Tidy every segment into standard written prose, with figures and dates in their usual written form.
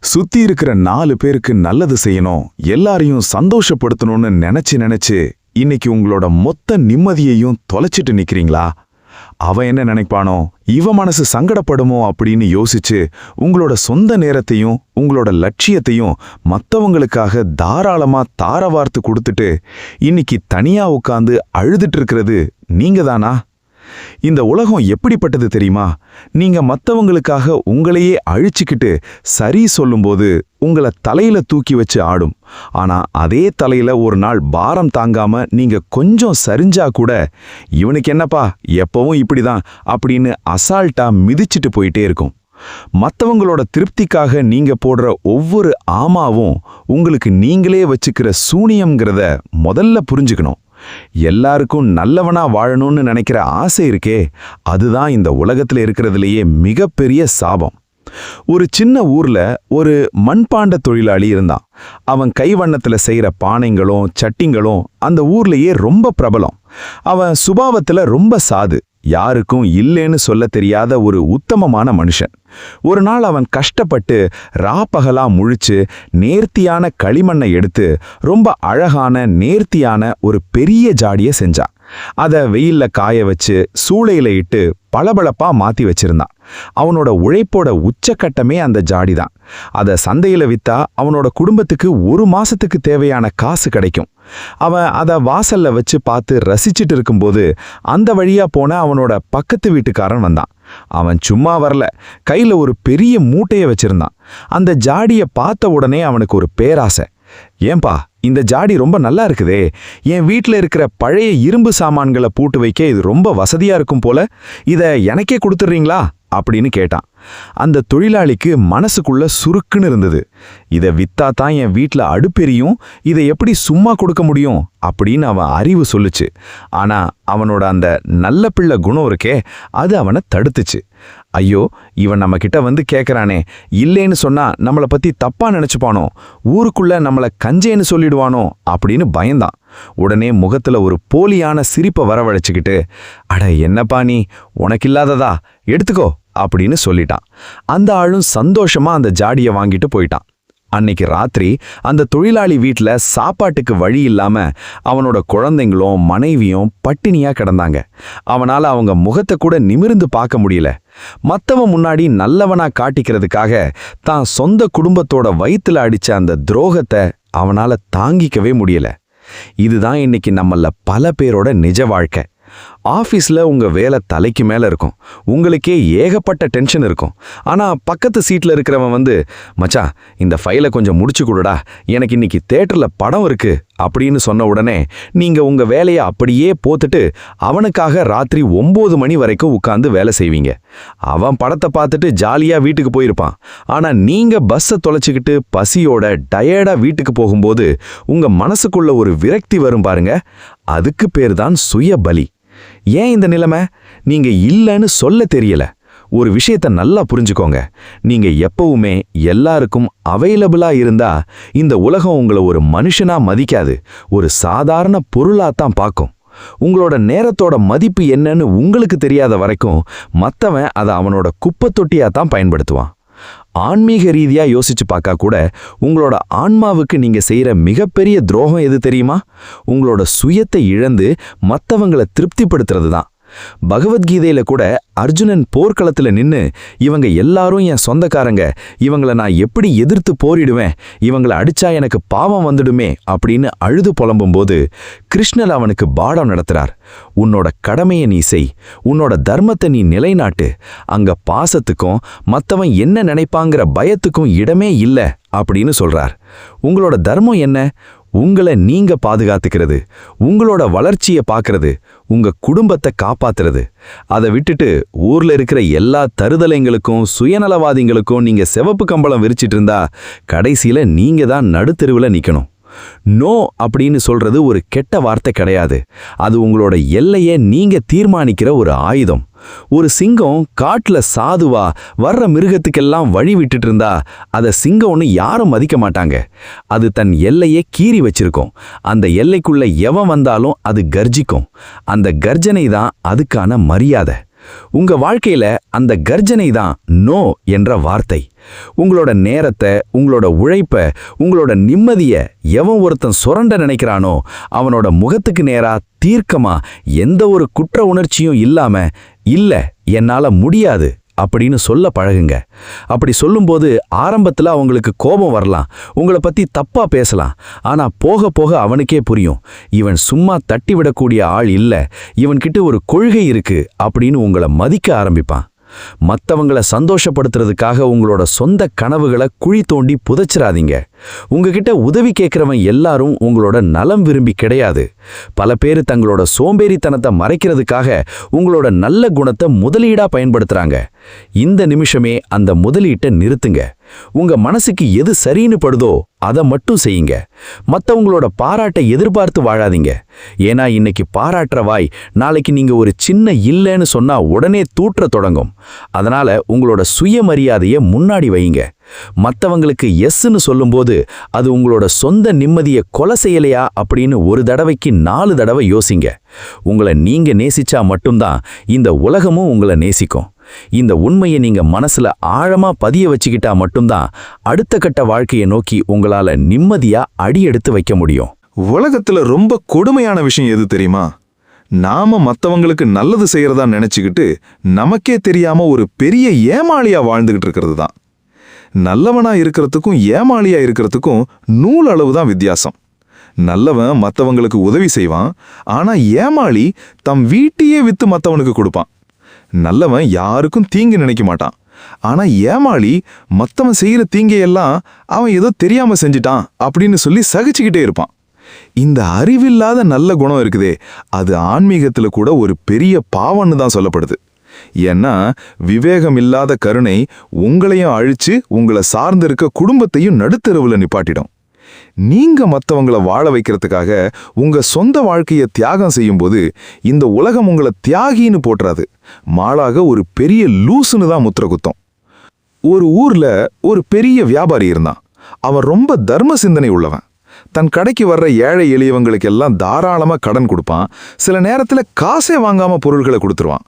சுத்தி இருக்கிற 4 பேருக்கு நல்லது செய்யணும், எல்லாரையும் சந்தோஷப்படுத்தணும்னு நினைச்சு இன்னைக்கு உங்களோட மொத்த நிம்மதியையும் தொலைச்சிட்டு நிக்கிறீங்களா? அவன் என்ன நினைப்பானோ, இவ மனசு சங்கடப்படுமோ அப்படின்னு யோசிச்சு உங்களோட சொந்த நேரத்தையும் உங்களோட லட்சியத்தையும் மத்தவங்களுக்காக தாராளமா தாரவார்த்து கொடுத்துட்டு இன்னைக்கு தனியா உட்காந்து அழுதுட்டு இருக்கிறது நீங்க தானா? இந்த உலகம் எப்படிப்பட்டது தெரியுமா? நீங்க மத்தவங்களுக்காக உங்களையே அழிச்சுக்கிட்டு சரி சொல்லும்போது உங்களை தலையில தூக்கி வச்சு ஆடும். ஆனா அதே தலையில ஒரு நாள் பாரம் தாங்காம நீங்க கொஞ்சம் சரிஞ்சா கூட இவனுக்கு என்னப்பா எப்பவும் இப்படிதான் அப்படின்னு அசால்ட்டா மிதிச்சிட்டு போயிட்டே இருக்கும். மத்தவங்களோட திருப்திக்காக நீங்க போடுற ஒவ்வொரு ஆமாவும் உங்களுக்கு நீங்களே வச்சுக்கிற சூனியம்ங்கிறத முதல்ல புரிஞ்சுக்கணும். எல்லாருக்கும் நல்லவனா வாழணும்னு நினைக்கிற ஆசை இருக்கே, அதுதான் இந்த உலகத்துல இருக்கிறதுலேயே மிகப்பெரிய சாபம். ஒரு சின்ன ஊர்ல ஒரு மண்பாண்ட தொழிலாளி இருந்தான். அவன் கைவண்ணத்துல செய்யற பானைங்களும் சட்டிங்களும் அந்த ஊர்லயே ரொம்ப பிரபலம். அவன் சுபாவத்துல ரொம்ப சாது, யாருக்கும் இல்லேன்னு சொல்ல தெரியாத ஒரு உத்தமமான மனுஷன். ஒரு நாள் அவன் கஷ்டப்பட்டு ராப்பகலா முழிச்சு நேர்த்தியான களிமண்ணை எடுத்து ரொம்ப அழகான நேர்த்தியான ஒரு பெரிய ஜாடியை செஞ்சான். அதை வெயில்ல காய வச்சு சூளையில இட்டு பளபளப்பா மாத்தி வச்சிருந்தான். அவனோட உழைப்போட உச்சக்கட்டமே அந்த ஜாடிதான். அதை சந்தையில வித்தா அவனோட குடும்பத்துக்கு 1 மாசத்துக்கு தேவையான காசு கிடைக்கும். அவன் அதை வாசல்ல வச்சு பார்த்து ரசிச்சுட்டு இருக்கும்போது அந்த வழியா போன அவனோட பக்கத்து வீட்டுக்காரன் வந்தான். அவன் சும்மா வரல, கையில ஒரு பெரிய மூட்டைய வச்சிருந்தான். அந்த ஜாடிய பார்த்த உடனே அவனுக்கு ஒரு பேராசை. ஏன்பா, இந்த ஜாடி ரொம்ப நல்லா இருக்குதே, என் வீட்டில் இருக்கிற பழைய இரும்பு சாமான்களை பூட்டு வைக்க இது ரொம்ப வசதியா இருக்கும் போல, இதை எனக்கே கொடுத்துட்றீங்களா அப்படின்னு கேட்டான். அந்த தொழிலாளிக்கு மனசுக்குள்ள சுருக்குன்னு இருந்தது. இதை வித்தா தான் என் வீட்டில் அடுப்பெரியும், இதை எப்படி சும்மா கொடுக்க முடியும் அப்படின்னு அவன் அறிவு சொல்லுச்சு. ஆனா அவனோட அந்த நல்ல பிள்ளை குணம் இருக்கே, அது அவனை தடுத்துச்சு. ஐயோ, இவன் நம்ம கிட்ட வந்து கேட்கறானே, இல்லேன்னு சொன்னா நம்மளை பத்தி தப்பா நினைச்சுப்பானோ, ஊருக்குள்ள நம்மளை கஞ்சேன்னு சொல்லிடுவானோ அப்படின்னு பயந்தான். உடனே முகத்துல ஒரு போலியான சிரிப்பை வரவழைச்சுக்கிட்டு, அட என்னப்பா நீ, உனக்கில்லாததா, எடுத்துக்கோ அப்படின்னு சொல்லிட்டான். அந்த ஆளும் சந்தோஷமா அந்த ஜாடியை வாங்கிட்டு போயிட்டான். அன்னைக்கு ராத்திரி அந்த தொழிலாளி வீட்டில் சாப்பாட்டுக்கு வழி இல்லாம அவனோட குழந்தைங்களும் மனைவியும் பட்டினியா கிடந்தாங்க. அவனால அவங்க முகத்தை கூட நிமிர்ந்து பார்க்க முடியல. மத்தவன் முன்னாடி நல்லவனா காட்டிக்கிறதுக்காக தான் சொந்த குடும்பத்தோட வயித்துல அடிச்ச அந்த துரோகத்தை அவனால தாங்கிக்கவே முடியல. இதுதான் இன்னைக்கு நம்மள பல பேரோட நிஜ வாழ்க்கை. ஆஃபீஸில் உங்கள் வேலை தலைக்கு மேலே இருக்கும், உங்களுக்கே ஏகப்பட்ட டென்ஷன் இருக்கும். ஆனால் பக்கத்து சீட்டில் இருக்கிறவன் வந்து, மச்சான் இந்த ஃபைலை கொஞ்சம் முடிச்சு கொடுடா, எனக்கு இன்னைக்கு தேட்டரில் படம் இருக்கு அப்படின்னு சொன்ன உடனே நீங்கள் உங்கள் வேலையை அப்படியே போத்துட்டு அவனுக்காக ராத்திரி 9 மணி வரைக்கும் உட்காந்து வேலை செய்வீங்க. அவன் படத்தை பார்த்துட்டு ஜாலியாக வீட்டுக்கு போயிருப்பான். ஆனால் நீங்கள் பஸ்ஸை தொலைச்சிக்கிட்டு பசியோட டயர்டாக வீட்டுக்கு போகும்போது உங்கள் மனசுக்குள்ள ஒரு விரக்தி வரும் பாருங்க, அதுக்கு பேர் தான் சுய பலி. ஏன் இந்த நிலைமை? நீங்க இல்லைன்னு சொல்ல தெரியல. ஒரு விஷயத்த நல்லா புரிஞ்சுக்கோங்க, நீங்க எப்பவுமே எல்லாருக்கும் அவைலபிளா இருந்தா இந்த உலகம் உங்களை ஒரு மனுஷனா மதிக்காது, ஒரு சாதாரண பொருளாத்தான் பார்க்கும். உங்களோட நேரத்தோட மதிப்பு என்னன்னு உங்களுக்கு தெரியாத வரைக்கும் மத்தவன் அதை அவனோட குப்பை தொட்டியாத்தான் பயன்படுத்துவான். ஆன்மீக ரீதியா யோசிச்சு பார்க்க கூட உங்களோட ஆன்மாவுக்கு நீங்க செய்யற மிகப்பெரிய துரோகம் எது தெரியுமா? உங்களோட சுயத்தை இழந்து மத்தவங்களை திருப்திப்படுத்துறது தான். பகவத்கீதையில கூட அர்ஜுனன் போர்க்களத்துல நின்னு, இவங்க எல்லாரும் என் சொந்தக்காரங்க, இவங்கள நான் எப்படி எதிர்த்து போரிடுவேன், இவங்களை அடிச்சா எனக்கு பாவம் வந்துடுமே அப்படின்னு அழுது புலம்பும்போது கிருஷ்ணர் அவனுக்கு பாடம் நடத்துறார். உன்னோட கடமையை நீ செய், உன்னோட தர்மத்தை நீ நிலைநாட்டு, அங்க பாசத்துக்கும் மத்தவன் என்ன நினைப்பாங்கிற பயத்துக்கும் இடமே இல்லை அப்படின்னு சொல்றார். உங்களோட தர்மம் என்ன? உங்களை நீங்க பாதுகாத்துக்கிறது, உங்களோட வளர்ச்சியை பார்க்கறது, உங்க குடும்பத்தை காப்பாத்துறது. அதை விட்டுட்டு ஊர்ல இருக்கிற எல்லா தருதலைங்களுக்கும் சுயநலவாதிகளுக்கும் நீங்க சிவப்பு கம்பளம் விரிச்சிட்டு இருந்தா கடைசியில நீங்க தான் நடுத்தெருவில் நிக்கணும். நோ அப்படின்னு சொல்றது ஒரு கெட்ட வார்த்தை கிடையாது, அது உங்களோட எல்லையை நீங்க தீர்மானிக்கிற ஒரு ஆயுதம். ஒரு சிங்கம் காட்டுல சாதுவா வர்ற மிருகத்துக்கெல்லாம் வழி விட்டுட்டு இருந்தா அதை சிங்கம்னு யாரும் மதிக்க மாட்டாங்க. அது தன் எல்லையே கீறி வச்சிருக்கும். அந்த எல்லைக்குள்ள எவன் வந்தாலும் அது கர்ஜிக்கும். அந்த கர்ஜனை தான் அதுக்கான மரியாதை. உங்க வாழ்க்கையில அந்த கர்ஜனை தான் நோ என்ற வார்த்தை. உங்களோட நேரத்தை, உங்களோட உழைப்ப, உங்களோட நிம்மதிய எவன் ஒருத்தன் சுரண்ட நினைக்கிறானோ அவனோட முகத்துக்கு நேரா தீர்க்கமா எந்த ஒரு குற்ற உணர்ச்சியும் இல்லாம இல்ல என்னால முடியாது அப்படின்னு சொல்ல பழகுங்க. அப்படி சொல்லும்போது ஆரம்பத்துல அவங்களுக்கு கோபம் வரலாம், உங்களை பத்தி தப்பா பேசலாம். ஆனா போக போக அவனுக்கே புரியும், இவன் சும்மா தட்டி விடக்கூடிய ஆள் இல்ல, இவன்கிட்ட ஒரு கொள்கை இருக்கு அப்படின்னு உங்களை மதிக்க ஆரம்பிப்பான். மத்தவங்கள சந்தோஷப்படுத்துறதுக்காக உங்களோட சொந்த கனவுகளை குழி தோண்டி புதைச்சிராதீங்க. உங்ககிட்ட உதவி கேட்கிறவன் எல்லாரும் உங்களோட நலம் விரும்பி கிடையாது. பல பேர் தங்களோட சோம்பேறித்தனத்தை மறைக்கிறதுக்காக உங்களோட நல்ல குணத்தை முதலீடா பயன்படுத்துறாங்க. இந்த நிமிஷமே அந்த முதலீட்டை நிறுத்துங்க. உங்க மனசுக்கு எது சரின்னு படுதோ அதை மட்டும் செய்யுங்க. மத்தவங்களோட பாராட்டை எதிர்பார்த்து வாழாதீங்க. ஏன்னா இன்னைக்கு பாராட்டுற வாய் நாளைக்கு நீங்க ஒரு சின்ன இல்லைன்னு சொன்னா உடனே தூற்ற தொடங்கும். அதனால உங்களோட சுயமரியாதையை முன்னாடி வைங்க. மத்தவங்களுக்கு எஸ்ன்னு சொல்லும்போது அது உங்களோட சொந்த நிம்மதியை கொலை செய்யலையா அப்படின்னு ஒரு தடவைக்கு 4 தடவை யோசிங்க. உங்களை நீங்க நேசிச்சா மட்டும்தான் இந்த உலகமும் உங்களை நேசிக்கும். இந்த உண்மையை நீங்க மனசுல ஆழமா பதிய வச்சுக்கிட்டா மட்டும்தான் அடுத்த கட்ட வாழ்க்கையை நோக்கி உங்களால நிம்மதியா அடி எடுத்து வைக்க முடியும். உலகத்துல ரொம்ப கொடுமையான விஷயம் எது தெரியுமா? நாம மத்தவங்களுக்கு நல்லது செய்யறதா நினைச்சுக்கிட்டு நமக்கே தெரியாம ஒரு பெரிய ஏமாளியா வாழ்ந்துகிட்டு இருக்கிறது தான். நல்லவனா இருக்கிறதுக்கும் ஏமாளியா இருக்கிறதுக்கும் நூல் அளவுதான் வித்தியாசம். நல்லவன் மத்தவங்களுக்கு உதவி செய்வான், ஆனா ஏமாளி தம் வீட்டையே வித்து மத்தவனுக்கு கொடுப்பான். நல்லவன் யாருக்கும் தீங்கு நினைக்க மாட்டான், ஆனா ஏமாளி மத்தவன் செய்யற தீங்கையெல்லாம் அவன் ஏதோ தெரியாம செஞ்சிட்டான் அப்படின்னு சொல்லி சகிச்சுக்கிட்டே இருப்பான். இந்த அறிவில்லாத நல்ல குணம் இருக்குதே, அது ஆன்மீகத்துல கூட ஒரு பெரிய பாவம்னு தான் சொல்லப்படுது. ஏன்னா விவேகம் இல்லாத கருணை உங்களையும் அழிச்சு உங்களை சார்ந்திருக்க குடும்பத்தையும் நடுத்தெருவுல நிப்பாட்டிடும். நீங்க மத்தவங்களை வாழ வைக்கிறதுக்காக உங்க சொந்த வாழ்க்கையை தியாகம் செய்யும்போது இந்த உலகம் உங்களை தியாகின்னு போட்டுறாது, மாளாக ஒரு பெரிய லூசுன்னு தான் முத்திர குத்தம். ஒரு ஊர்ல ஒரு பெரிய வியாபாரி இருந்தான். அவன் ரொம்ப தர்ம சிந்தனை உள்ளவன். தன் கடைக்கு வர்ற ஏழை எளியவங்களுக்கு எல்லாம் தாராளமா கடன் கொடுப்பான். சில நேரத்துல காசே வாங்காம பொருள்களை கொடுத்துருவான்.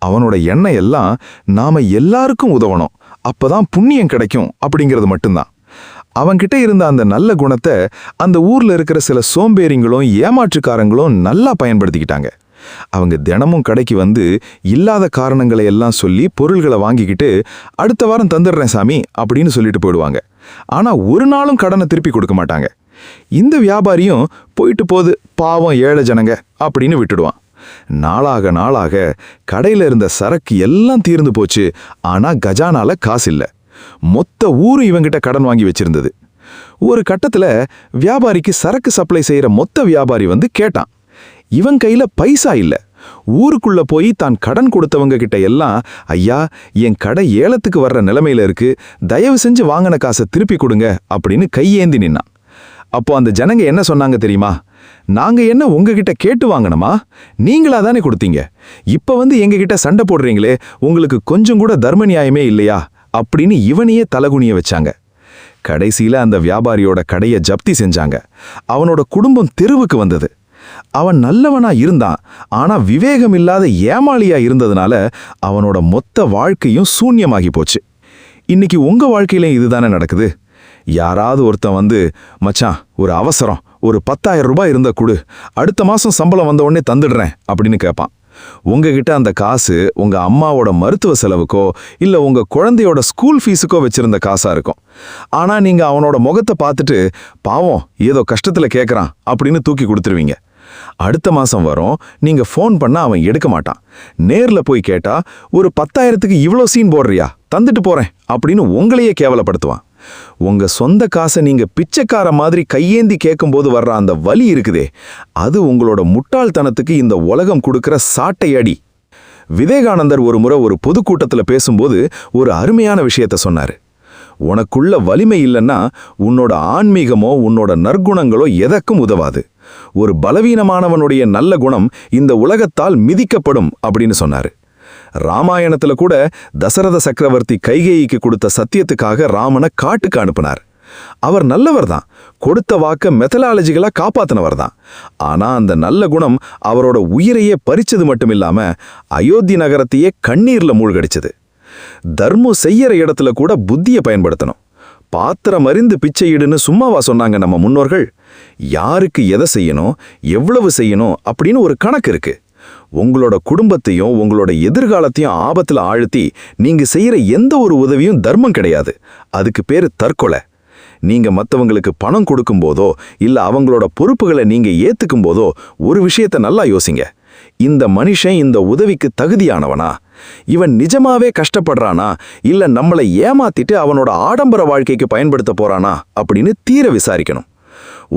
அவனோட எண்ணம் எல்லாம் நாம எல்லாருக்கும் உதவணும், அப்பதான் புண்ணியம் கிடைக்கும் அப்படிங்கிறது மட்டும்தான். அவன்கிட்ட இருந்த அந்த நல்ல குணத்தை அந்த ஊர்ல இருக்கிற சில சோம்பேறிங்களும் ஏமாற்றுக்காரங்களும் நல்லா பயன்படுத்திக்கிட்டாங்க. அவங்க தினமும் கடைக்கு வந்து இல்லாத காரணங்களை எல்லாம் சொல்லி பொருள்களை வாங்கிக்கிட்டு அடுத்த வாரம் தந்துடுறேன் சாமி அப்படின்னு சொல்லிட்டு போயிடுவாங்க. ஆனா ஒரு நாளும் கடனை திருப்பி கொடுக்க மாட்டாங்க. இந்த வியாபாரியும் போயிட்டு போது பாவம் ஏழை ஜனங்க அப்படின்னு விட்டுடுவான். நாளாக நாளாக கடையில இருந்த சரக்கு எல்லாம் தீர்ந்து போச்சு. ஆனா கஜானால காசு இல்ல. மொத்த ஊரு இவங்கிட்ட கடன் வாங்கி வச்சிருந்தது. ஒரு கட்டத்துல வியாபாரிக்கு சரக்கு சப்ளை செய்யற மொத்த வியாபாரி வந்து கேட்டான். இவன் கையில பைசா இல்ல. ஊருக்குள்ள போய் தான் கடன் கொடுத்தவங்க கிட்ட எல்லாம், ஐயா என் கடை ஏலத்துக்கு வர்ற நிலைமையில இருக்கு, தயவு செஞ்சு வாங்கின காசை திருப்பி கொடுங்க அப்படின்னு கையேந்தி நின்னான். அப்போ அந்த ஜனங்க என்ன சொன்னாங்க தெரியுமா? நாங்க என்ன உங்ககிட்ட கேட்டு வாங்கணுமா? நீங்களா தானே கொடுத்தீங்க. இப்ப வந்து எங்ககிட்ட சண்டை போடுறீங்களே, உங்களுக்கு கொஞ்சம் கூட தர்ம நியாயமே இல்லையா அப்படின்னு இவனையே தலகுனிய வச்சாங்க. கடைசியில அந்த வியாபாரியோட கடையை ஜப்தி செஞ்சாங்க. அவனோட குடும்பம் தெருவுக்கு வந்தது. அவன் நல்லவனா இருந்தான், ஆனா விவேகம் இல்லாத ஏமாளியா இருந்ததுனால அவனோட மொத்த வாழ்க்கையும் சூன்யமாகி போச்சு. இன்னைக்கு உங்க வாழ்க்கையில இதுதானே நடக்குது. யாராவது ஒருத்தன் வந்து, மச்சான் ஒரு அவசரம், ஒரு 10,000 ரூபாய் இருந்தா கொடு, அடுத்த மாசம் சம்பளம் வந்த உடனே தந்துடுறேன் அப்படின்னு கேட்பான். உங்ககிட்ட அந்த காசு உங்க அம்மாவோட மருத்துவ செலவுக்கோ இல்ல உங்க குழந்தையோட ஸ்கூல் ஃபீஸுக்கோ வச்சிருந்த காசா இருக்கும். ஆனா நீங்க அவனோட முகத்தை பார்த்துட்டு பாவம் ஏதோ கஷ்டத்துல கேட்கறான் அப்படின்னு தூக்கி கொடுத்துருவீங்க. அடுத்த மாசம் வரும், நீங்க ஃபோன் பண்ணா அவன் எடுக்க மாட்டான். நேர்ல போய் கேட்டா ஒரு 10,000க்கு இவ்ளோ சீன் போடுறியா, தந்துட்டு போறேன் அப்படின்னு உங்களையே கேவலப்படுத்துவான். உங்க சொந்த காசை நீங்க பிச்சைக்கார மாதிரி கையேந்தி கேட்கும்போது வர்ற அந்த வலி இருக்குதே, அது உங்களோட முட்டாள்தனத்துக்கு இந்த உலகம் கொடுக்கிற சாட்டை அடி. விவேகானந்தர் ஒரு முறை ஒரு பொதுக்கூட்டத்துல பேசும்போது ஒரு அருமையான விஷயத்த சொன்னாரு. உனக்குள்ள வலிமை இல்லைன்னா உன்னோட ஆன்மீகமோ உன்னோட நற்குணங்களோ எதற்கும் உதவாது. ஒரு பலவீனமானவனுடைய நல்ல குணம் இந்த உலகத்தால் மிதிக்கப்படும் அப்படின்னு சொன்னாரு. ராமாயணத்துல கூட தசரத சக்கரவர்த்தி கைகேயிக்கு கொடுத்த சத்தியத்துக்காக ராமனை காட்டுக்கு அனுப்பினார். அவர் நல்லவர் தான், கொடுத்த வாக்க மெத்தடாலஜிகளா காப்பாத்தினவர் தான். ஆனா அந்த நல்ல குணம் அவரோட உயிரையே பறிச்சது மட்டும் இல்லாம அயோத்தி நகரத்தையே கண்ணீர்ல மூழ்கடிச்சது. தர்மம் செய்யற இடத்துல கூட புத்தியை பயன்படுத்தணும். பாத்திரம் அறிந்து பிச்சையிடுன்னு சும்மாவா சொன்னாங்க நம்ம முன்னோர்கள்? யாருக்கு எதை செய்யணும், எவ்வளவு செய்யணும் அப்படின்னு ஒரு கணக்கு இருக்கு. உங்களோட குடும்பத்தையும் உங்களோட எதிர்காலத்தையும் ஆபத்துல ஆழ்த்தி நீங்க செய்யற எந்த ஒரு உதவியும் தர்மம் கிடையாது. அதுக்கு பேரு தற்கொலை. நீங்க மத்தவங்களுக்கு பணம் கொடுக்கும் போதோ இல்ல அவங்களோட பொறுப்புகளை நீங்க ஏத்துக்கும் போதோ ஒரு விஷயத்த நல்லா யோசிங்க. இந்த மனுஷன் இந்த உதவிக்கு தகுதியானவனா? இவன் நிஜமாவே கஷ்டப்படுறானா இல்ல நம்மளை ஏமாத்திட்டு அவனோட ஆடம்பர வாழ்க்கைக்கு பயன்படுத்த போறானா அப்படின்னு தீர விசாரிக்கணும்.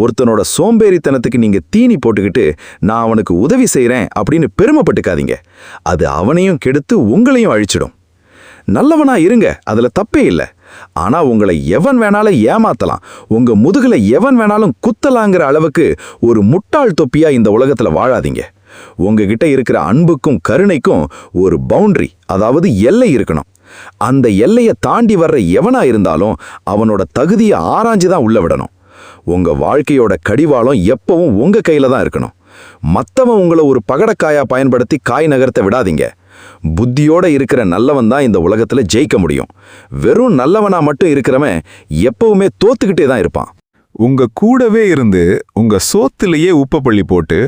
ஒருத்தனோட சோம்பேறித்தனத்துக்கு நீங்க தீனி போட்டுக்கிட்டு நான் அவனுக்கு உதவி செய்றேன் அப்படின்னு பெருமைப்பட்டுக்காதீங்க. அது அவனையும் கெடுத்து உங்களையும் அழிச்சிடும். நல்லவனா இருங்க, அதுல தப்பே இல்லை. ஆனா உங்களை எவன் வேணாலும் ஏமாத்தலாம், உங்க முதுகுல எவன் வேணாலும் குத்தலாங்கிற அளவுக்கு ஒரு முட்டாள் தொப்பியா இந்த உலகத்துல வாழாதீங்க. உங்ககிட்ட இருக்கிற அன்புக்கும் கருணைக்கும் ஒரு பவுண்டரி, அதாவது எல்லை இருக்கணும். அந்த எல்லையை தாண்டி வர்ற எவனா இருந்தாலும் அவனோட தகுதியை ஆராய்ஞ்சுதான் உள்ள விடணும். உங்க வாழ்க்கையோட கடிவாளம் எப்பவும் உங்க கையில தான் இருக்கணும். மத்தவன் உங்களை ஒரு பகடக்காயா பயன்படுத்தி காய் நகர்த்த விடாதீங்க. புத்தியோட இருக்கிற நல்லவன் தான் இந்த உலகத்துல ஜெயிக்க முடியும். வெறும் நல்லவனா மட்டும் இருக்கிறவன் எப்பவுமே தோத்துக்கிட்டே தான் இருப்பான். உங்க கூடவே இருந்து உங்க சோத்திலேயே உப்பப்பள்ளி போட்டு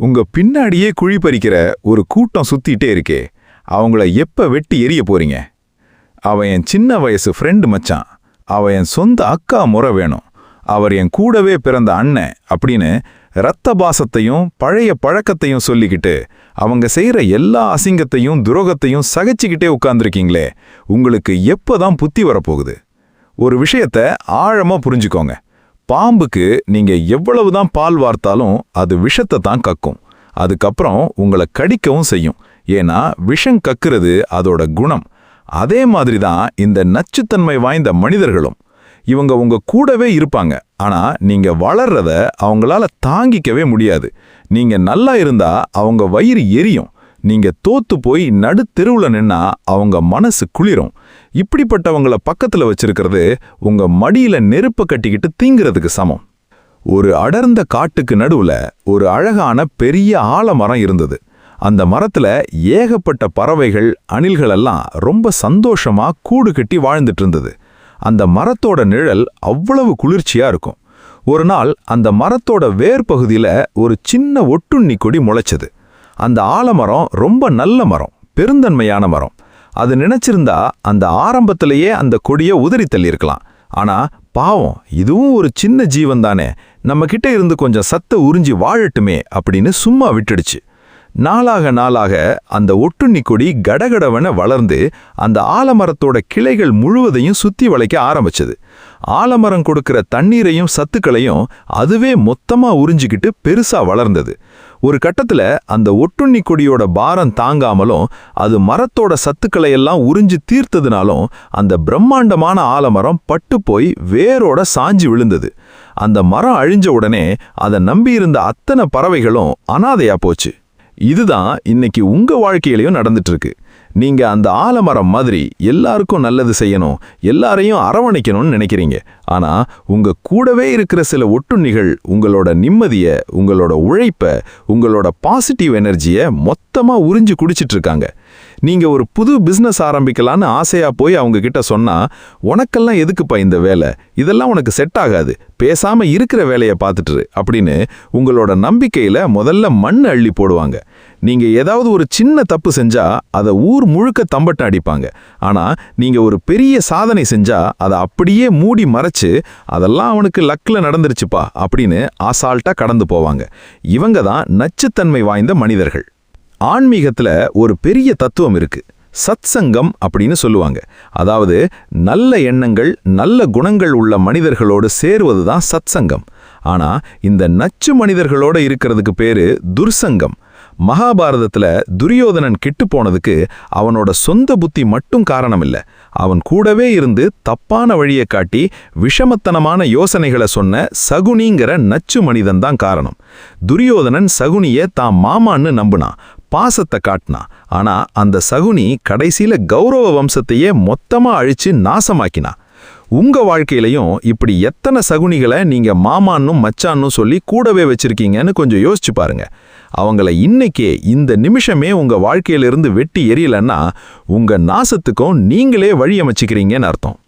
உங்க பின்னாடியே குழி பறிக்கிற ஒரு கூட்டம் சுத்திட்டே இருக்கே, அவங்கள எப்ப வெட்டி எரிய போறீங்க? அவன் என் சின்ன வயசு ஃப்ரெண்டு மச்சான், அவன் என் சொந்த அக்கா முறை வேணும், அவர் என் கூடவே பிறந்த அண்ணன் அப்படின்னு இரத்த பாசத்தையும் பழைய பழக்கத்தையும் சொல்லிக்கிட்டு அவங்க செய்யற எல்லா அசிங்கத்தையும் துரோகத்தையும் சகிச்சுக்கிட்டே உட்கார்ந்துருக்கீங்களே, உங்களுக்கு எப்பதான் புத்தி வரப்போகுது? ஒரு விஷயத்த ஆழமா புரிஞ்சுக்கோங்க. பாம்புக்கு நீங்க எவ்வளவுதான் பால் வார்த்தாலும் அது விஷத்தை தான் கக்கும். அதுக்கப்புறம் உங்களை கடிக்கவும் செய்யும். ஏன்னா விஷம் கக்குறது அதோட குணம். அதே மாதிரி தான் இந்த நச்சுத்தன்மை வாய்ந்த மனிதர்களும். இவங்க உங்க கூடவே இருப்பாங்க, ஆனா நீங்க வளர்றத அவங்களால தாங்கிக்கவே முடியாது. நீங்க நல்லா இருந்தா அவங்க வயிறு எரியும். நீங்க தோத்து போய் நடு தெருவுல நின்னா அவங்க மனசு குளிரும். இப்படிப்பட்டவங்கள பக்கத்துல வச்சிருக்கிறது உங்க மடியில நெருப்ப கட்டிக்கிட்டு தீங்கிறதுக்கு சமம். ஒரு அடர்ந்த காட்டுக்கு நடுவுல ஒரு அழகான பெரிய ஆலமரம் இருந்தது. அந்த மரத்துல ஏகப்பட்ட பறவைகள் அணில்கள் எல்லாம் ரொம்ப சந்தோஷமா கூடு கட்டி வாழ்ந்துட்டு இருந்தது. அந்த மரத்தோட நிழல் அவ்வளவு குளிர்ச்சியா இருக்கும். ஒரு நாள் அந்த மரத்தோட வேர் பகுதியில ஒரு சின்ன ஒட்டுண்ணி கொடி முளைச்சது. அந்த ஆலமரம் ரொம்ப நல்ல மரம், பெருந்தன்மையான மரம். அது நினைச்சிருந்தா அந்த ஆரம்பத்திலேயே அந்த கொடியை உதறி தள்ளியிருக்கலாம். ஆனா பாவம், இதுவும் ஒரு சின்ன ஜீவன் தானே, நம்ம கிட்ட இருந்து கொஞ்சம் சத்தை உறிஞ்சி வாழட்டுமே அப்படின்னு சும்மா விட்டுடுச்சு. நாளாக நாளாக அந்த ஒட்டுண்ணி கொடி கடகடவென வளர்ந்து அந்த ஆலமரத்தோட கிளைகள் முழுவதையும் சுத்தி வளைக்க ஆரம்பிச்சது. ஆலமரம் கொடுக்கிற தண்ணீரையும் சத்துக்களையும் அதுவே மொத்தமா உறிஞ்சிக்கிட்டு பெருசா வளர்ந்தது. ஒரு கட்டத்துல அந்த ஒட்டுண்ணி கொடியோட பாரம் தாங்காமலும் அது மரத்தோட சத்துக்களை எல்லாம் உறிஞ்சி தீர்த்ததுனாலும் அந்த பிரம்மாண்டமான ஆலமரம் பட்டு போய் வேரோட சாஞ்சி விழுந்தது. அந்த மரம் அழிஞ்ச உடனே அதை நம்பியிருந்த அத்தனை பறவைகளும் அனாதையா போச்சு. இதுதான் இன்னைக்கு உங்க வாழ்க்கையிலையும் நடந்துட்டு இருக்கு. நீங்க அந்த ஆலமரம் மாதிரி எல்லாருக்கும் நல்லது செய்யணும், எல்லாரையும் அரவணைக்கணும்னு நினைக்கிறீங்க. ஆனா உங்க கூடவே இருக்கிற சில ஒட்டுண்ணிகள் உங்களோட நிம்மதிய, உங்களோட உழைப்ப, உங்களோட பாசிட்டிவ் எனர்ஜியை மொத்தமா உறிஞ்சு குடிச்சிட்டு இருக்காங்க. நீங்க ஒரு புது பிசினஸ் ஆரம்பிக்கலான்னு ஆசையா போய் அவங்க கிட்ட சொன்னா, உனக்கெல்லாம் எதுக்குப்பா இந்த வேலை, இதெல்லாம் உனக்கு செட் ஆகாது, பேசாம இருக்கிற வேலையை பார்த்துட்டு அப்படின்னு உங்களோட நம்பிக்கையில முதல்ல மண் அள்ளி போடுவாங்க. நீங்க ஏதாவது ஒரு சின்ன தப்பு செஞ்சா அதை ஊர் முழுக்க தம்பட்ட அடிப்பாங்க. ஆனா நீங்க ஒரு பெரிய சாதனை செஞ்சா அதை அப்படியே மூடி மறைச்சு அதெல்லாம் அவனுக்கு லக்ல நடந்துருச்சுப்பா அப்படின்னு ஆசால்ட்டா கடந்து போவாங்க. இவங்க தான் நச்சுத்தன்மை வாய்ந்த மனிதர்கள். ஆன்மீகத்துல ஒரு பெரிய தத்துவம் இருக்கு, சத்சங்கம் அப்படின்னு சொல்லுவாங்க. அதாவது நல்ல எண்ணங்கள், நல்ல குணங்கள் உள்ள மனிதர்களோடு சேருவது தான் சத்சங்கம். ஆனா இந்த நச்சு மனிதர்களோட இருக்கிறதுக்கு பேரு துர்சங்கம். மகாபாரதத்துல துரியோதனன் கெட்டு போனதுக்கு அவனோட சொந்த புத்தி மட்டும் காரணம் இல்ல, அவன் கூடவே இருந்து தப்பான வழியை காட்டி விஷமத்தனமான யோசனைகளை சொன்ன சகுனிங்கிற நச்சு மனிதன் தான் காரணம். துரியோதனன் சகுனிய தான் மாமான்னு நம்புனான், பாசத்தை காட்டினான். ஆனா அந்த சகுனி கடைசியில கௌரவ வம்சத்தையே மொத்தமா அழிச்சு நாசமாக்கினான். உங்க வாழ்க்கையிலையும் இப்படி எத்தனை சகுனிகளை நீங்க மாமான்னும் மச்சான்னும் சொல்லி கூடவே வச்சிருக்கீங்கன்னு கொஞ்சம் யோசிச்சு பாருங்க. அவங்கள இன்னைக்கே இந்த நிமிஷமே உங்க வாழ்க்கையிலிருந்து வெட்டி எரியலன்னா உங்க நாசத்துக்கும் நீங்களே வழி அமைச்சுக்கிறீங்கன்னு அர்த்தம்.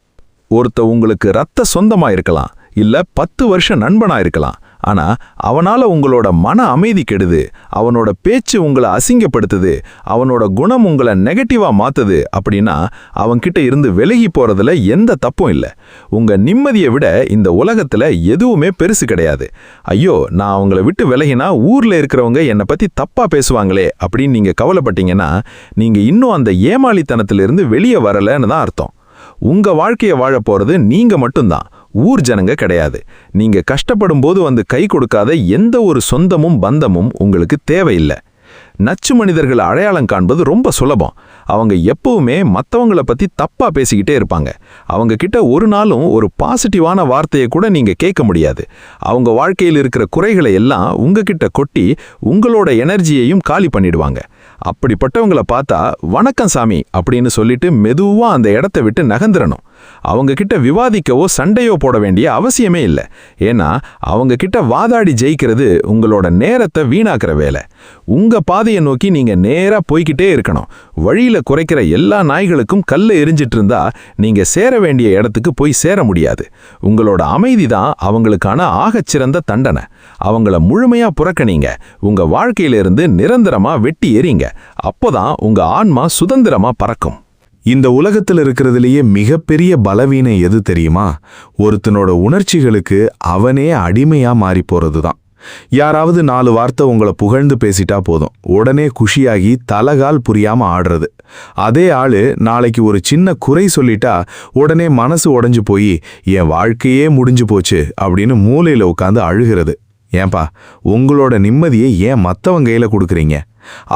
ஒருத்த உங்களுக்கு ரத்த சொந்தமா இருக்கலாம், இல்ல 10 வருஷம் நண்பனா இருக்கலாம். ஆனா அவனால உங்களோட மன அமைதி கெடுது, அவனோட பேச்சு உங்களை அசிங்கப்படுத்துது, அவனோட குணம் உங்களை நெகட்டிவா மாத்துது அப்படின்னா அவன்கிட்ட இருந்து விலகி போறதுல எந்த தப்பும் இல்லை. உங்க நிம்மதியை விட இந்த உலகத்துல எதுவுமே பெருசு கிடையாது. ஐயோ, நான் அவங்கள விட்டு விலகினா ஊர்ல இருக்கிறவங்க என்னை பத்தி தப்பா பேசுவாங்களே அப்படின்னு நீங்க கவலைப்பட்டீங்கன்னா நீங்க இன்னும் அந்த ஏமாளித்தனத்திலிருந்து வெளியே வரலன்னு தான் அர்த்தம். உங்க வாழ்க்கையை வாழ போறது நீங்க மட்டும்தான், ஊர் ஜனங்க கிடையாது. நீங்க கஷ்டப்படும் போது வந்து கை கொடுக்காத எந்த ஒரு சொந்தமும் பந்தமும் உங்களுக்கு தேவையில்லை. நச்சு மனிதர்களை அடையாளம் காண்பது ரொம்ப சுலபம். அவங்க எப்பவுமே மற்றவங்களை பத்தி தப்பா பேசிக்கிட்டே இருப்பாங்க. அவங்க கிட்ட ஒரு நாளும் ஒரு பாசிட்டிவான வார்த்தையை கூட நீங்க கேட்க முடியாது. அவங்க வாழ்க்கையில் இருக்கிற குறைகளை எல்லாம் உங்ககிட்ட கொட்டி உங்களோட எனர்ஜியையும் காலி பண்ணிடுவாங்க. அப்படிப்பட்டவங்களை பார்த்தா வணக்கம் சாமி அப்படின்னு சொல்லிட்டு மெதுவா அந்த இடத்த விட்டு நகர்ந்துடணும். அவங்க கிட்ட விவாதிக்கவோ சண்டையோ போட வேண்டிய அவசியமே இல்லை. ஏன்னா அவங்க கிட்ட வாதாடி ஜெயிக்கிறது உங்களோட நேரத்தை வீணாக்குற வேலை. உங்க பாதையை நோக்கி நீங்க நேரா போய்கிட்டே இருக்கணும். வழியில குறைக்கிற எல்லா நாய்களுக்கும் கல்ல எரிஞ்சிட்டு இருந்தா நீங்க சேர வேண்டிய இடத்துக்கு போய் சேர முடியாது. உங்களோட அமைதி தான் அவங்களுக்கான ஆகச்சிறந்த தண்டனை. அவங்கள முழுமையா புறக்கணிங்க. உங்க வாழ்க்கையிலிருந்து நிரந்தரமா வெட்டி எறிங்க. அப்போதான் உங்க ஆன்மா சுதந்திரமா பறக்கும். இந்த உலகத்தில் இருக்கிறதுலேயே மிகப்பெரிய பலவீனம் எது தெரியுமா? ஒருத்தனோட உணர்ச்சிகளுக்கு அவனே அடிமையா மாறி போறது தான். யாராவது 4 வார்த்தை உங்களை புகழ்ந்து பேசிட்டா போதும், உடனே குஷியாகி தலகால் புரியாம ஆடுறது. அதே ஆளு நாளைக்கு ஒரு சின்ன குறை சொல்லிட்டா உடனே மனசு உடைஞ்சு போய் என் வாழ்க்கையே முடிஞ்சு போச்சு அப்படின்னு மூலையில உட்காந்து அழுகிறது. ஏன்பா, உங்களோட நிம்மதியை ஏன் மற்றவங்க கையில கொடுக்குறீங்க?